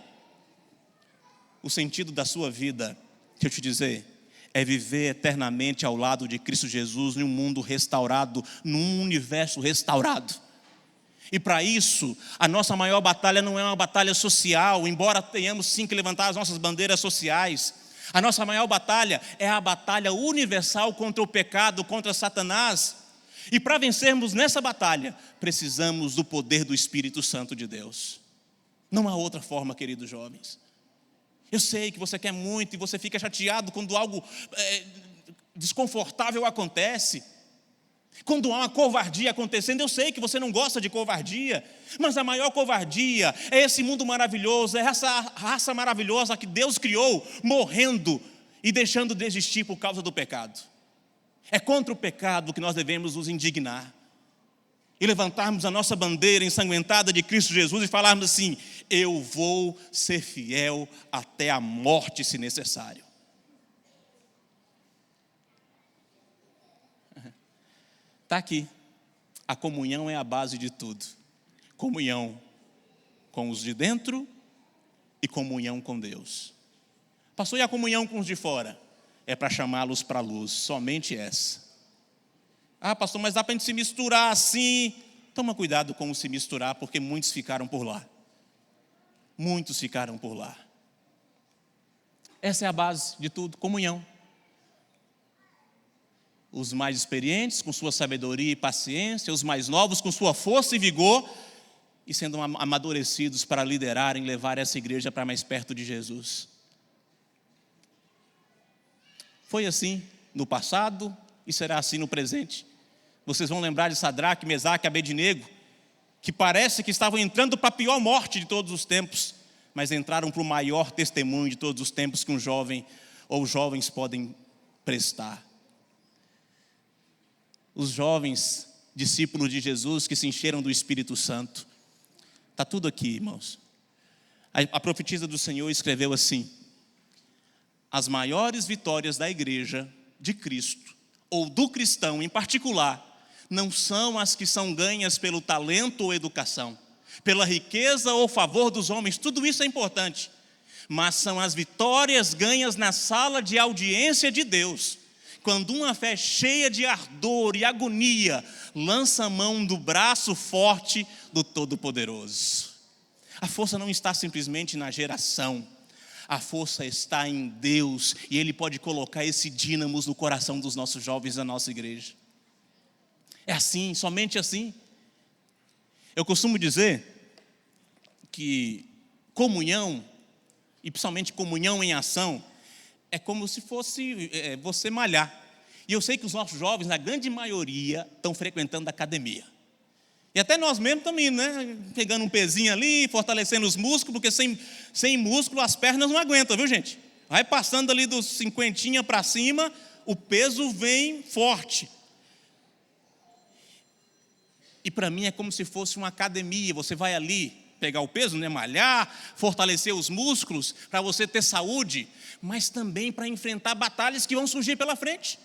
O sentido da sua vida, deixa eu te dizer, é viver eternamente ao lado de Cristo Jesus, num mundo restaurado, num universo restaurado. E para isso, a nossa maior batalha não é uma batalha social, embora tenhamos sim que levantar as nossas bandeiras sociais. A nossa maior batalha é a batalha universal contra o pecado, contra Satanás. E para vencermos nessa batalha, precisamos do poder do Espírito Santo de Deus. Não há outra forma, queridos jovens. Eu sei que você quer muito e você fica chateado quando algo desconfortável acontece. Quando há uma covardia acontecendo, eu sei que você não gosta de covardia, mas a maior covardia é esse mundo maravilhoso, é essa raça maravilhosa que Deus criou, morrendo e deixando de existir por causa do pecado. É contra o pecado que nós devemos nos indignar e levantarmos a nossa bandeira ensanguentada de Cristo Jesus e falarmos assim: eu vou ser fiel até a morte, se necessário. Está aqui, a comunhão é a base de tudo. Comunhão com os de dentro e comunhão com Deus. Pastor, e a comunhão com os de fora? É para chamá-los para a luz, somente essa. Ah, pastor, mas dá para a gente se misturar assim? Toma cuidado com o se misturar, porque muitos ficaram por lá. Muitos ficaram por lá. Essa é a base de tudo, comunhão. Os mais experientes com sua sabedoria e paciência, os mais novos com sua força e vigor, e sendo amadurecidos para liderarem, levar essa igreja para mais perto de Jesus. Foi assim no passado e será assim no presente. Vocês vão lembrar de Sadraque, Mesaque e Abednego, que parece que estavam entrando para a pior morte de todos os tempos, mas entraram para o maior testemunho de todos os tempos que um jovem ou jovens podem prestar. Os jovens discípulos de Jesus que se encheram do Espírito Santo. Está tudo aqui, irmãos. A profetisa do Senhor escreveu assim: as maiores vitórias da igreja de Cristo, ou do cristão em particular, não são as que são ganhas pelo talento ou educação, pela riqueza ou favor dos homens, tudo isso é importante, mas são as vitórias ganhas na sala de audiência de Deus, quando uma fé cheia de ardor e agonia lança a mão do braço forte do Todo-Poderoso. A força não está simplesmente na geração, a força está em Deus, e Ele pode colocar esse dínamo no coração dos nossos jovens da nossa igreja. É assim, somente assim. Eu costumo dizer que comunhão, e principalmente comunhão em ação, é como se fosse você malhar. E eu sei que os nossos jovens, na grande maioria, estão frequentando a academia. E até nós mesmos também, né? Pegando um pezinho ali, fortalecendo os músculos, porque sem músculo as pernas não aguentam, viu, gente? Vai passando ali dos 50 para cima, o peso vem forte. E para mim é como se fosse uma academia. Você vai ali pegar o peso, né? Malhar, fortalecer os músculos, para você ter saúde, mas também para enfrentar batalhas que vão surgir pela frente.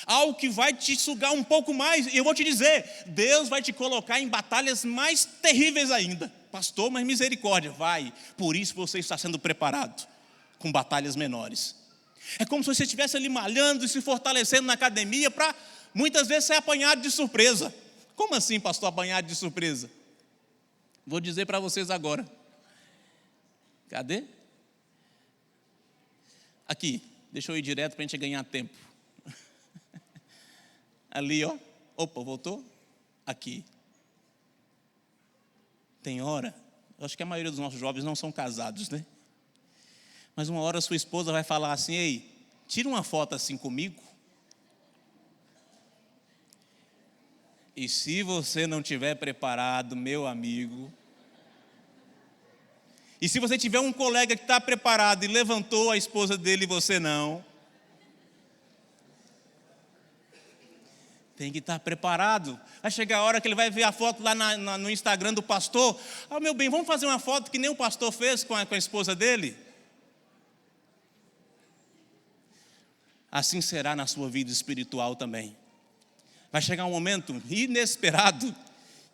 Algo que vai te sugar um pouco mais. E eu vou te dizer, Deus vai te colocar em batalhas mais terríveis ainda. Pastor, mas misericórdia, vai. Por isso você está sendo preparado com batalhas menores. É como se você estivesse ali malhando e se fortalecendo na academia para muitas vezes ser apanhado de surpresa. Como assim, pastor, apanhado de surpresa? Vou dizer para vocês agora. Cadê? Aqui, deixa eu ir direto para a gente ganhar tempo. Ali, ó. Opa, voltou? Aqui. Tem hora, eu acho que a maioria dos nossos jovens não são casados, né? Mas uma hora sua esposa vai falar assim: ei, tira uma foto assim comigo. E se você não estiver preparado, meu amigo, e se você tiver um colega que está preparado e levantou a esposa dele e você não, tem que estar preparado. Vai chegar a hora que ele vai ver a foto lá no Instagram do pastor. Meu bem, vamos fazer uma foto que nem o pastor fez com a esposa dele? Assim será na sua vida espiritual também. Vai chegar um momento inesperado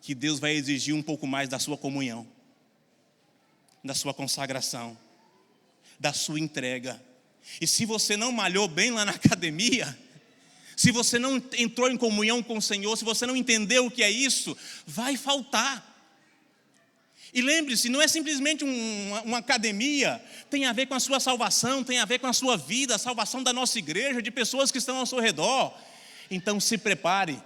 que Deus vai exigir um pouco mais da sua comunhão, da sua consagração, da sua entrega. E se você não malhou bem lá na academia, se você não entrou em comunhão com o Senhor, se você não entendeu o que é isso, vai faltar. E lembre-se, não é simplesmente uma academia, tem a ver com a sua salvação, tem a ver com a sua vida, a salvação da nossa igreja, de pessoas que estão ao seu redor. Então se prepare.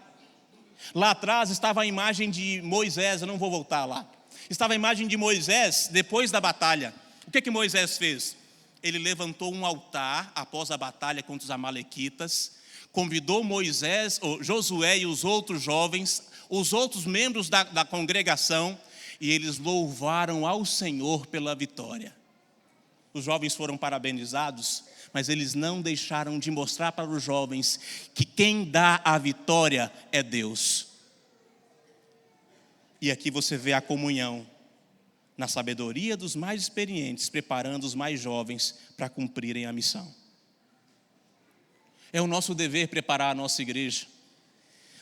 Lá atrás estava a imagem de Moisés, eu não vou voltar lá. Estava a imagem de Moisés depois da batalha. O que Moisés fez? Ele levantou um altar após a batalha contra os amalequitas, convidou Josué e os outros jovens, os outros membros da congregação, e eles louvaram ao Senhor pela vitória. Os jovens foram parabenizados, mas eles não deixaram de mostrar para os jovens que quem dá a vitória é Deus. E aqui você vê a comunhão, na sabedoria dos mais experientes, preparando os mais jovens para cumprirem a missão. É o nosso dever preparar a nossa igreja,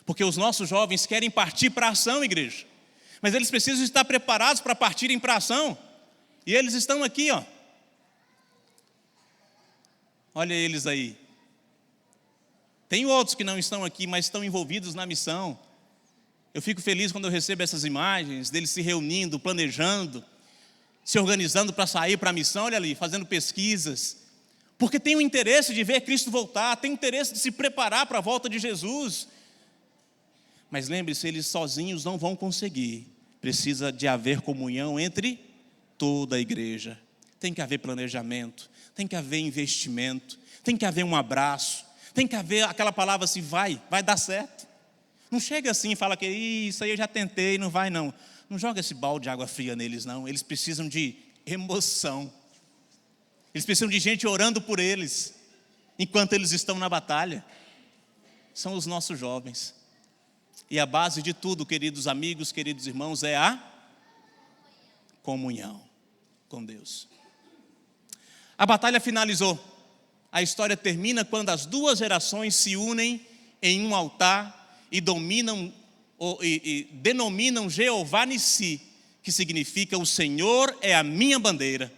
porque os nossos jovens querem partir para a ação, igreja, mas eles precisam estar preparados para partirem para a ação, e eles estão aqui, ó. Olha eles aí. Tem outros que não estão aqui, mas estão envolvidos na missão. Eu fico feliz quando eu recebo essas imagens deles se reunindo, planejando, se organizando para sair para a missão. Olha ali, fazendo pesquisas, porque tem o interesse de ver Cristo voltar, tem o interesse de se preparar para a volta de Jesus. Mas lembre-se, eles sozinhos não vão conseguir. Precisa de haver comunhão entre toda a igreja. Tem que haver planejamento, tem que haver investimento, tem que haver um abraço, tem que haver aquela palavra assim, vai dar certo. Não chega assim e fala que isso aí eu já tentei, não vai não. Não joga esse balde de água fria neles não, eles precisam de emoção. Eles precisam de gente orando por eles, enquanto eles estão na batalha. São os nossos jovens. E a base de tudo, queridos amigos, queridos irmãos, é a comunhão com Deus. A batalha finalizou. A história termina quando as duas gerações se unem em um altar e denominam Jeová Nissi, que significa o Senhor é a minha bandeira.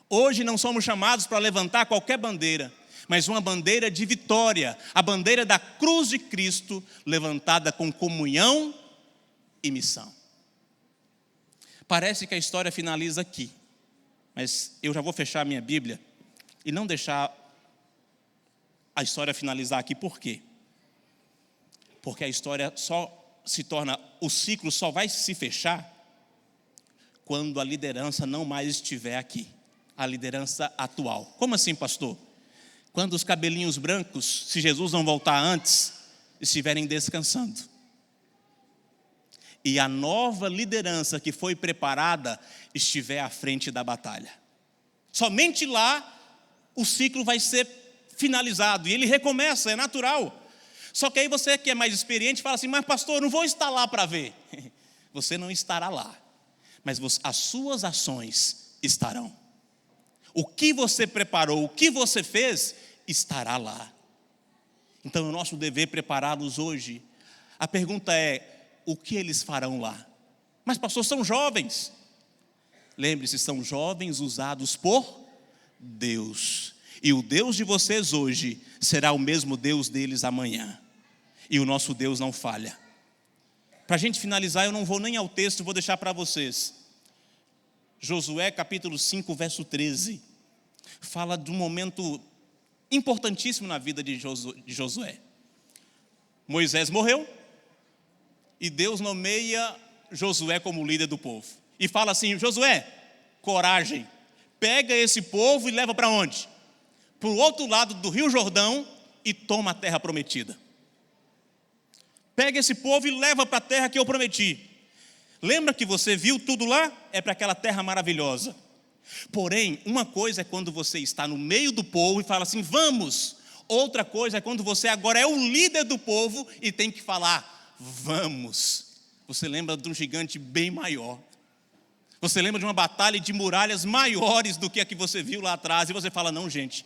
Hoje não somos chamados para levantar qualquer bandeira, mas uma bandeira de vitória, a bandeira da cruz de Cristo, levantada com comunhão e missão. Parece que a história finaliza aqui, mas eu já vou fechar a minha Bíblia e não deixar a história finalizar aqui. Por quê? Porque a história o ciclo só vai se fechar quando a liderança não mais estiver aqui, a liderança atual. Como assim, pastor? Quando os cabelinhos brancos, se Jesus não voltar antes, estiverem descansando. E a nova liderança que foi preparada estiver à frente da batalha. Somente lá o ciclo vai ser finalizado e ele recomeça, é natural. Só que aí você que é mais experiente fala assim, mas pastor, eu não vou estar lá para ver. Você não estará lá, mas as suas ações estarão. O que você preparou, o que você fez, estará lá. Então é o nosso dever prepará-los hoje. A pergunta é, o que eles farão lá? Mas pastor, são jovens. Lembre-se, são jovens usados por Deus. E o Deus de vocês hoje será o mesmo Deus deles amanhã. E o nosso Deus não falha. Para a gente finalizar, eu não vou nem ao texto, vou deixar para vocês. Josué capítulo 5, verso 13. Fala de um momento importantíssimo na vida de Josué. Moisés morreu e Deus nomeia Josué como líder do povo. E fala assim, Josué, coragem, pega esse povo e leva para onde? Para o outro lado do Rio Jordão e toma a terra prometida. pega esse povo e leva para a terra que eu prometi. Lembra que você viu tudo lá? É para aquela terra maravilhosa. Porém, uma coisa é quando você está no meio do povo e fala assim, vamos. Outra coisa é quando você agora é o líder do povo e tem que falar, vamos. Você lembra de um gigante bem maior. Você lembra de uma batalha de muralhas maiores do que a que você viu lá atrás. E você fala, não, gente,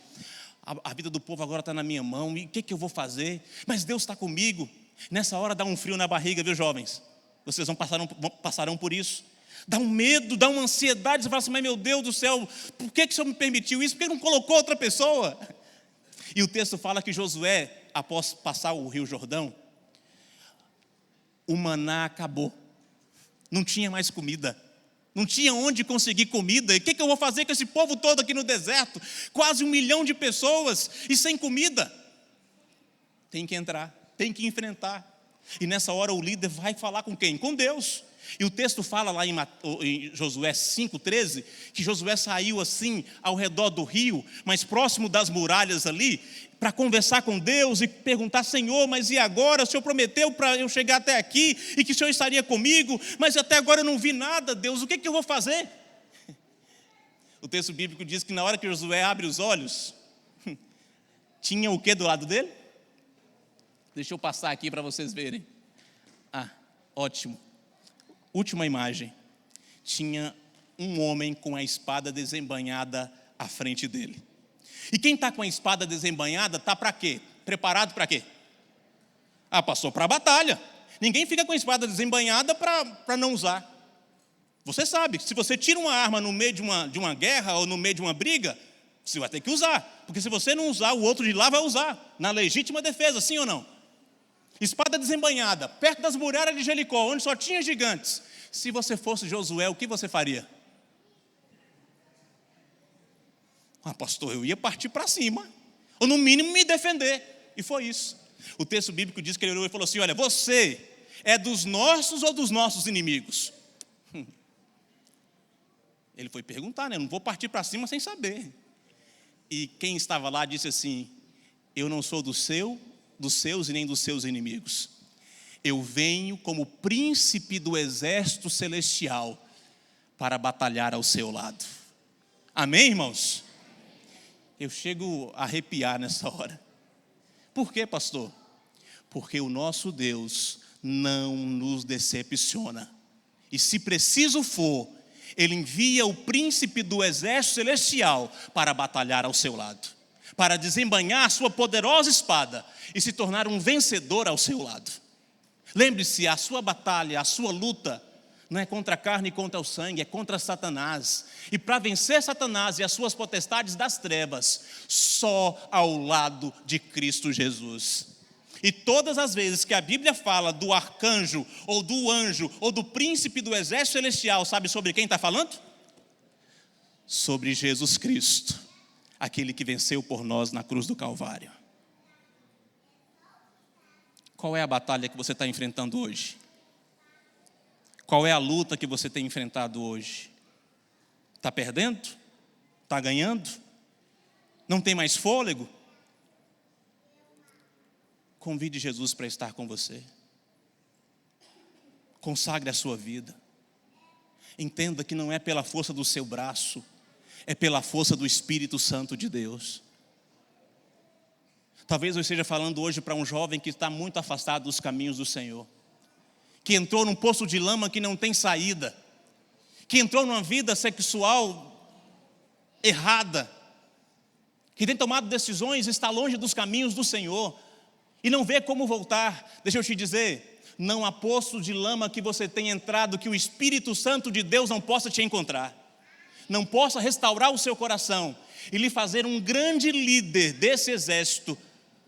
a vida do povo agora está na minha mão. E o que eu vou fazer? Mas Deus está comigo. Nessa hora dá um frio na barriga, viu, jovens? Vocês passarão por isso. Dá um medo, dá uma ansiedade. Você fala assim, mas meu Deus do céu, por que o Senhor me permitiu isso? Por que não colocou outra pessoa? E o texto fala que Josué, após passar o rio Jordão, o maná acabou. Não tinha mais comida. Não tinha onde conseguir comida. E o que eu vou fazer com esse povo todo aqui no deserto? Quase 1 milhão de pessoas e sem comida. Tem que entrar, tem que enfrentar. E nessa hora o líder vai falar com quem? Com Deus. E o texto fala lá em Josué 5,13, que Josué saiu assim ao redor do rio, mais próximo das muralhas ali, para conversar com Deus e perguntar, Senhor, mas e agora? O Senhor prometeu para eu chegar até aqui e que o Senhor estaria comigo, mas até agora eu não vi nada, Deus, o que eu vou fazer? O texto bíblico diz que na hora que Josué abre os olhos, tinha o que do lado dele? Deixa eu passar aqui para vocês verem. Ótimo. Última imagem. Tinha um homem com a espada desembainhada à frente dele. E quem está com a espada desembainhada está para quê? Preparado para quê? Pastor, para a batalha. Ninguém fica com a espada desembainhada para não usar. Você sabe, se você tira uma arma no meio de uma guerra ou no meio de uma briga, você vai ter que usar. Porque se você não usar, o outro de lá vai usar. Na legítima defesa, sim ou não? Espada desembainhada, perto das muralhas de Jericó, onde só tinha gigantes. Se você fosse Josué, o que você faria? Pastor, eu ia partir para cima, ou no mínimo me defender. E foi isso. O texto bíblico diz que ele olhou e falou assim, olha, você é dos nossos ou dos nossos inimigos? Ele foi perguntar, né? Eu não vou partir para cima sem saber. E quem estava lá disse assim, eu não sou dos seus e nem dos seus inimigos. Eu venho como príncipe do exército celestial para batalhar ao seu lado. Amém, irmãos? Eu chego a arrepiar nessa hora. Por quê, pastor? Porque o nosso Deus não nos decepciona. E se preciso for, Ele envia o príncipe do exército celestial para batalhar ao seu lado, para desembainhar a sua poderosa espada e se tornar um vencedor ao seu lado. Lembre-se, a sua batalha, a sua luta, não é contra a carne e contra o sangue, é contra Satanás. E para vencer Satanás e as suas potestades das trevas, só ao lado de Cristo Jesus. E todas as vezes que a Bíblia fala do arcanjo, ou do anjo, ou do príncipe do exército celestial, sabe sobre quem está falando? Sobre Jesus Cristo, aquele que venceu por nós na cruz do Calvário. Qual é a batalha que você está enfrentando hoje? Qual é a luta que você tem enfrentado hoje? Está perdendo? Está ganhando? Não tem mais fôlego? Convide Jesus para estar com você. Consagre a sua vida. Entenda que não é pela força do seu braço, é pela força do Espírito Santo de Deus. Talvez eu esteja falando hoje para um jovem que está muito afastado dos caminhos do Senhor, que entrou num poço de lama que não tem saída, que entrou numa vida sexual errada, que tem tomado decisões e está longe dos caminhos do Senhor, e não vê como voltar. Deixa eu te dizer, não há poço de lama que você tenha entrado que o Espírito Santo de Deus não possa te encontrar, não possa restaurar o seu coração e lhe fazer um grande líder desse exército,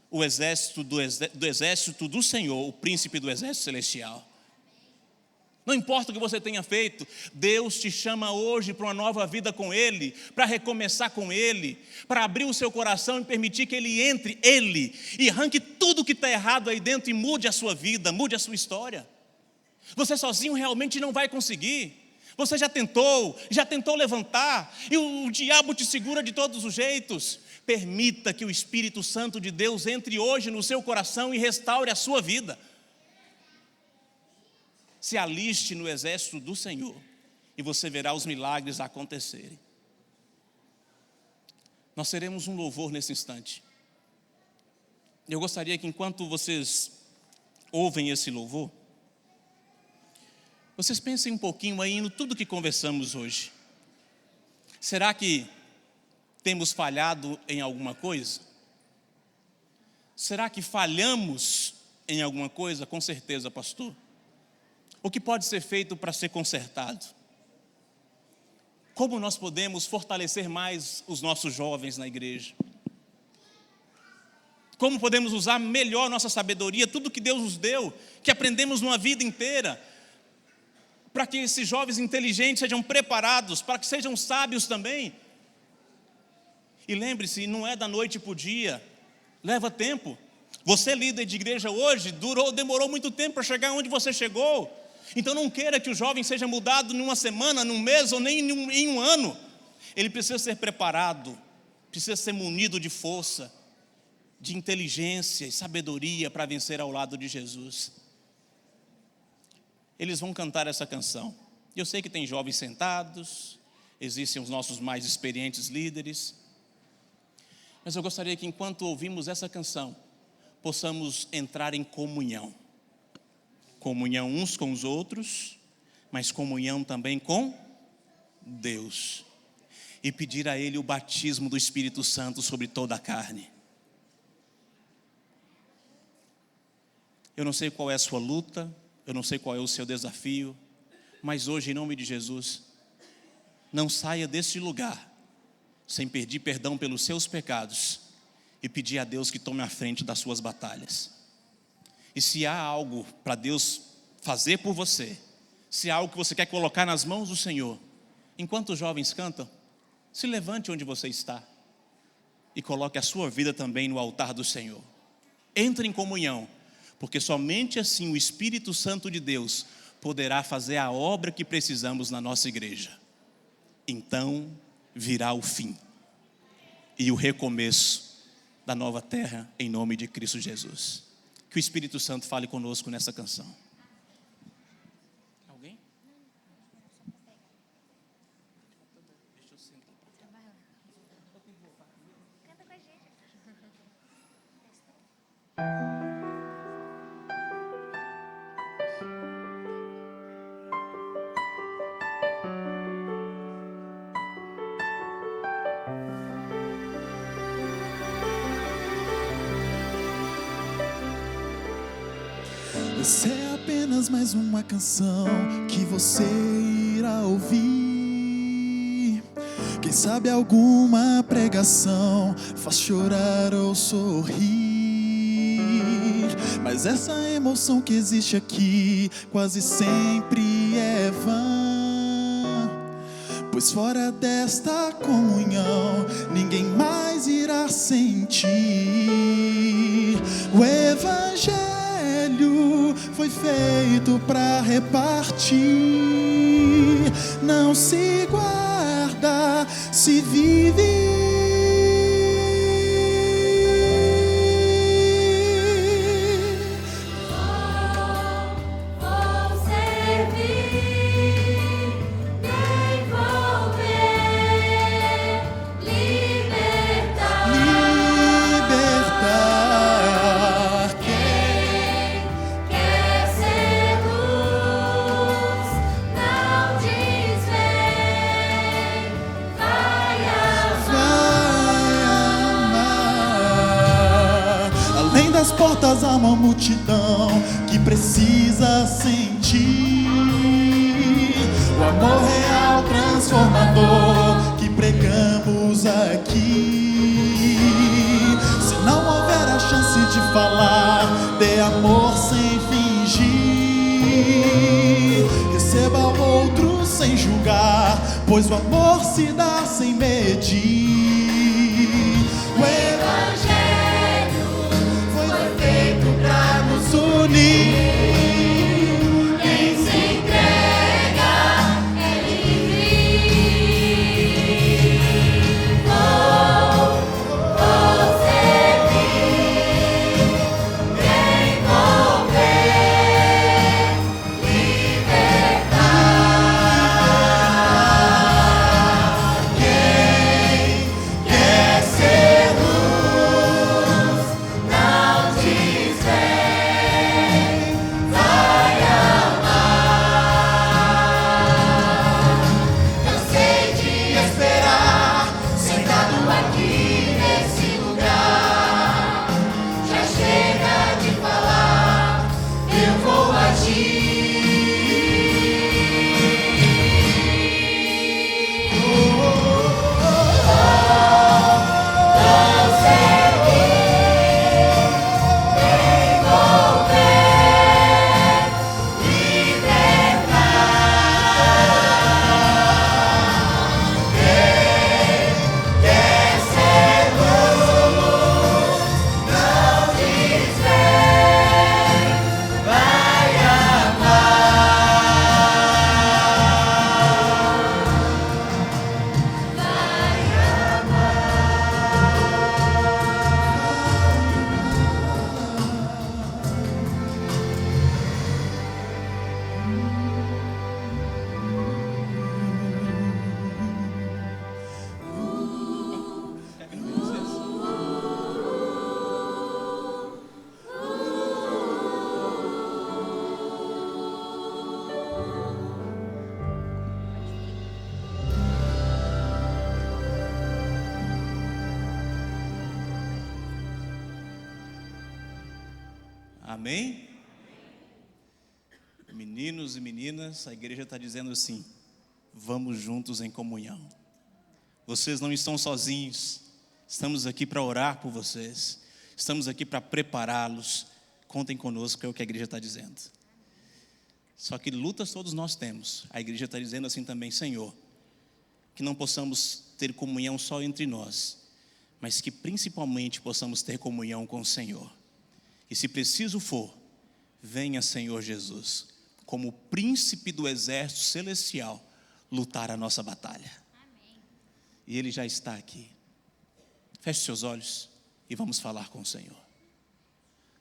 o exército do exército do Senhor, o príncipe do exército celestial. Não importa o que você tenha feito, Deus te chama hoje para uma nova vida com Ele, para recomeçar com Ele, para abrir o seu coração e permitir que Ele entre, e arranque tudo que está errado aí dentro e mude a sua vida, mude a sua história. Você sozinho realmente não vai conseguir. Você já tentou levantar, e o diabo te segura de todos os jeitos. Permita que o Espírito Santo de Deus entre hoje no seu coração e restaure a sua vida. Se aliste no exército do Senhor e você verá os milagres acontecerem. Nós teremos um louvor nesse instante. Eu gostaria que, enquanto vocês ouvem esse louvor, vocês pensem um pouquinho aí no tudo que conversamos hoje. Será que temos falhado em alguma coisa? Será que falhamos em alguma coisa? Com certeza, pastor. O que pode ser feito para ser consertado? Como nós podemos fortalecer mais os nossos jovens na igreja? Como podemos usar melhor nossa sabedoria, tudo que Deus nos deu, que aprendemos numa vida inteira, para que esses jovens inteligentes sejam preparados, para que sejam sábios também? E lembre-se, não é da noite para o dia, leva tempo. Você, líder de igreja hoje, demorou muito tempo para chegar onde você chegou. Então não queira que o jovem seja mudado em uma semana, num mês ou nem em um ano. Ele precisa ser preparado, precisa ser munido de força, de inteligência e sabedoria para vencer ao lado de Jesus. Eles vão cantar essa canção. Eu sei que tem jovens sentados, existem os nossos mais experientes líderes, mas eu gostaria que, enquanto ouvimos essa canção, possamos entrar em comunhão. Comunhão uns com os outros, mas comunhão também com Deus. E pedir a Ele o batismo do Espírito Santo sobre toda a carne. Eu não sei qual é a sua luta, eu não sei qual é o seu desafio, mas hoje, em nome de Jesus, não saia deste lugar sem pedir perdão pelos seus pecados e pedir a Deus que tome a frente das suas batalhas. E se há algo para Deus fazer por você, se há algo que você quer colocar nas mãos do Senhor, enquanto os jovens cantam, se levante onde você está e coloque a sua vida também no altar do Senhor. Entre em comunhão, porque somente assim o Espírito Santo de Deus poderá fazer a obra que precisamos na nossa igreja. Então virá o fim e o recomeço da nova terra, em nome de Cristo Jesus. Que o Espírito Santo fale conosco nessa canção. Alguém? Deixa eu sentar. Canta com a gente. Essa é apenas mais uma canção que você irá ouvir. Quem sabe alguma pregação faz chorar ou sorrir. Mas essa emoção que existe aqui quase sempre é vã, pois fora desta comunhão ninguém mais irá sentir. O Evangelho foi feito para repartir, não se guarda, se vive. Vou servir, devolver, libertar. Quer ser luz, não desvém, vai amar. Além das portas há uma multidão que precisa sentir o amor real transformador que pregamos aqui. Se não houver a chance de falar, dê amor sem fingir. Receba o outro sem julgar, pois o amor se dá sem medir. O Evangelho foi feito para nos unir. quem se entrega é livre. Vou servir, devolver, libertar. Amém? Meninos e meninas, a igreja está dizendo assim: vamos juntos em comunhão. Vocês não estão sozinhos. Estamos aqui para orar por vocês. Estamos aqui para prepará-los. Contem conosco, é o que a igreja está dizendo. Só que lutas todos nós temos. A igreja está dizendo assim também: Senhor, que não possamos ter comunhão só entre nós, mas que principalmente possamos ter comunhão com o Senhor. E se preciso for, venha, Senhor Jesus, como príncipe do exército celestial, lutar a nossa batalha. Amém. E Ele já está aqui. Feche seus olhos e vamos falar com o Senhor.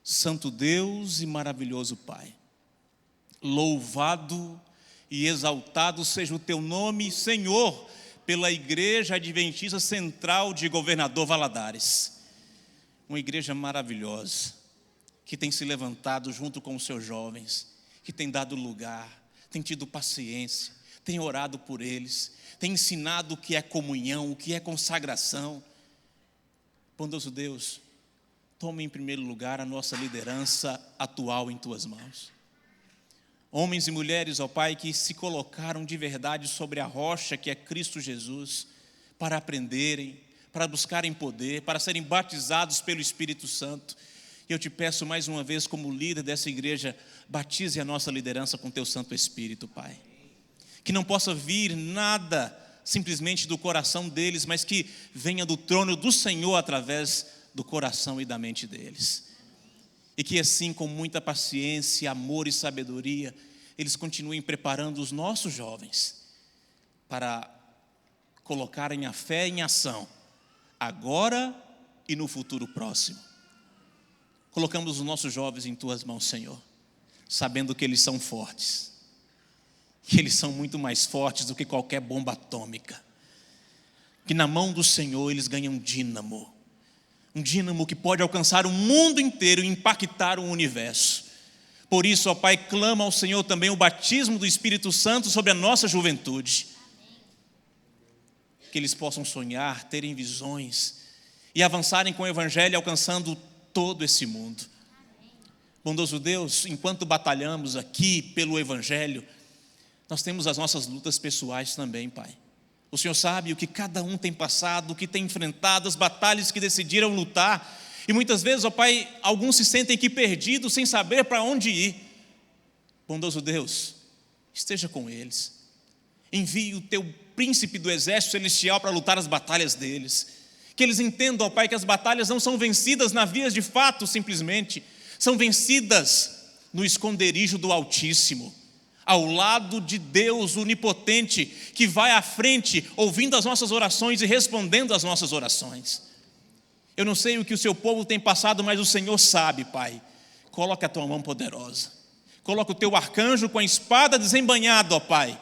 Santo Deus e maravilhoso Pai, louvado e exaltado seja o Teu nome, Senhor, pela Igreja Adventista Central de Governador Valadares. Uma igreja maravilhosa, que tem se levantado junto com os seus jovens, que tem dado lugar, tem tido paciência, tem orado por eles, tem ensinado o que é comunhão, o que é consagração. Bondoso Deus, tome em primeiro lugar a nossa liderança atual em Tuas mãos. Homens e mulheres, ó Pai, que se colocaram de verdade sobre a rocha que é Cristo Jesus, para aprenderem, para buscarem poder, para serem batizados pelo Espírito Santo. E eu te peço mais uma vez, como líder dessa igreja, batize a nossa liderança com Teu Santo Espírito, Pai. Que não possa vir nada simplesmente do coração deles, mas que venha do trono do Senhor através do coração e da mente deles. E que assim, com muita paciência, amor e sabedoria, eles continuem preparando os nossos jovens para colocarem a fé em ação, agora e no futuro próximo. Colocamos os nossos jovens em Tuas mãos, Senhor, sabendo que eles são fortes, que eles são muito mais fortes do que qualquer bomba atômica, que na mão do Senhor eles ganham um dínamo que pode alcançar o mundo inteiro e impactar o universo. Por isso, ó Pai, clama ao Senhor também o batismo do Espírito Santo sobre a nossa juventude. Que eles possam sonhar, terem visões e avançarem com o Evangelho, alcançando todo esse mundo. Bondoso Deus, enquanto batalhamos aqui pelo Evangelho, nós temos as nossas lutas pessoais também, Pai. O Senhor sabe o que cada um tem passado, o que tem enfrentado, as batalhas que decidiram lutar. E muitas vezes, ó Pai, alguns se sentem aqui perdidos, sem saber para onde ir. Bondoso Deus, esteja com eles. Envie o Teu príncipe do exército celestial para lutar as batalhas deles. Que eles entendam, ó Pai, que as batalhas não são vencidas na vias de fato simplesmente. São vencidas no esconderijo do Altíssimo, ao lado de Deus onipotente, que vai à frente, ouvindo as nossas orações e respondendo às nossas orações. Eu não sei o que o Seu povo tem passado, mas o Senhor sabe, Pai. Coloca a Tua mão poderosa, coloca o Teu arcanjo com a espada desembainhada, ó Pai,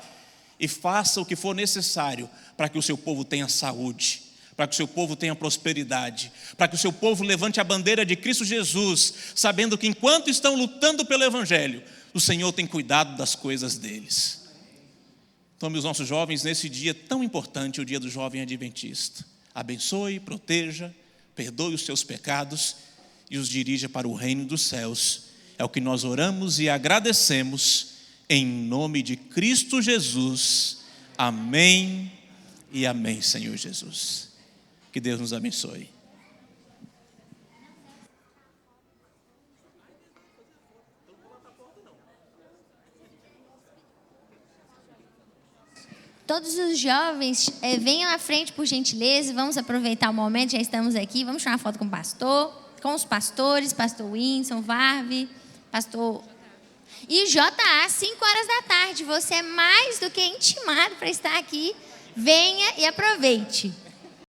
e faça o que for necessário para que o Seu povo tenha saúde, para que o Seu povo tenha prosperidade, para que o Seu povo levante a bandeira de Cristo Jesus, sabendo que enquanto estão lutando pelo Evangelho, o Senhor tem cuidado das coisas deles. Tome os nossos jovens nesse dia tão importante, o dia do jovem adventista. Abençoe, proteja, perdoe os seus pecados e os dirija para o reino dos céus. É o que nós oramos e agradecemos em nome de Cristo Jesus. Amém e amém, Senhor Jesus. Que Deus nos abençoe. Todos os jovens, venham à frente, por gentileza. Vamos aproveitar o momento, já estamos aqui. Vamos tirar uma foto com o pastor, com os pastores, pastor Winson, Varve, pastor... E JA, 5 horas da tarde. Você é mais do que intimado para estar aqui. Venha e aproveite.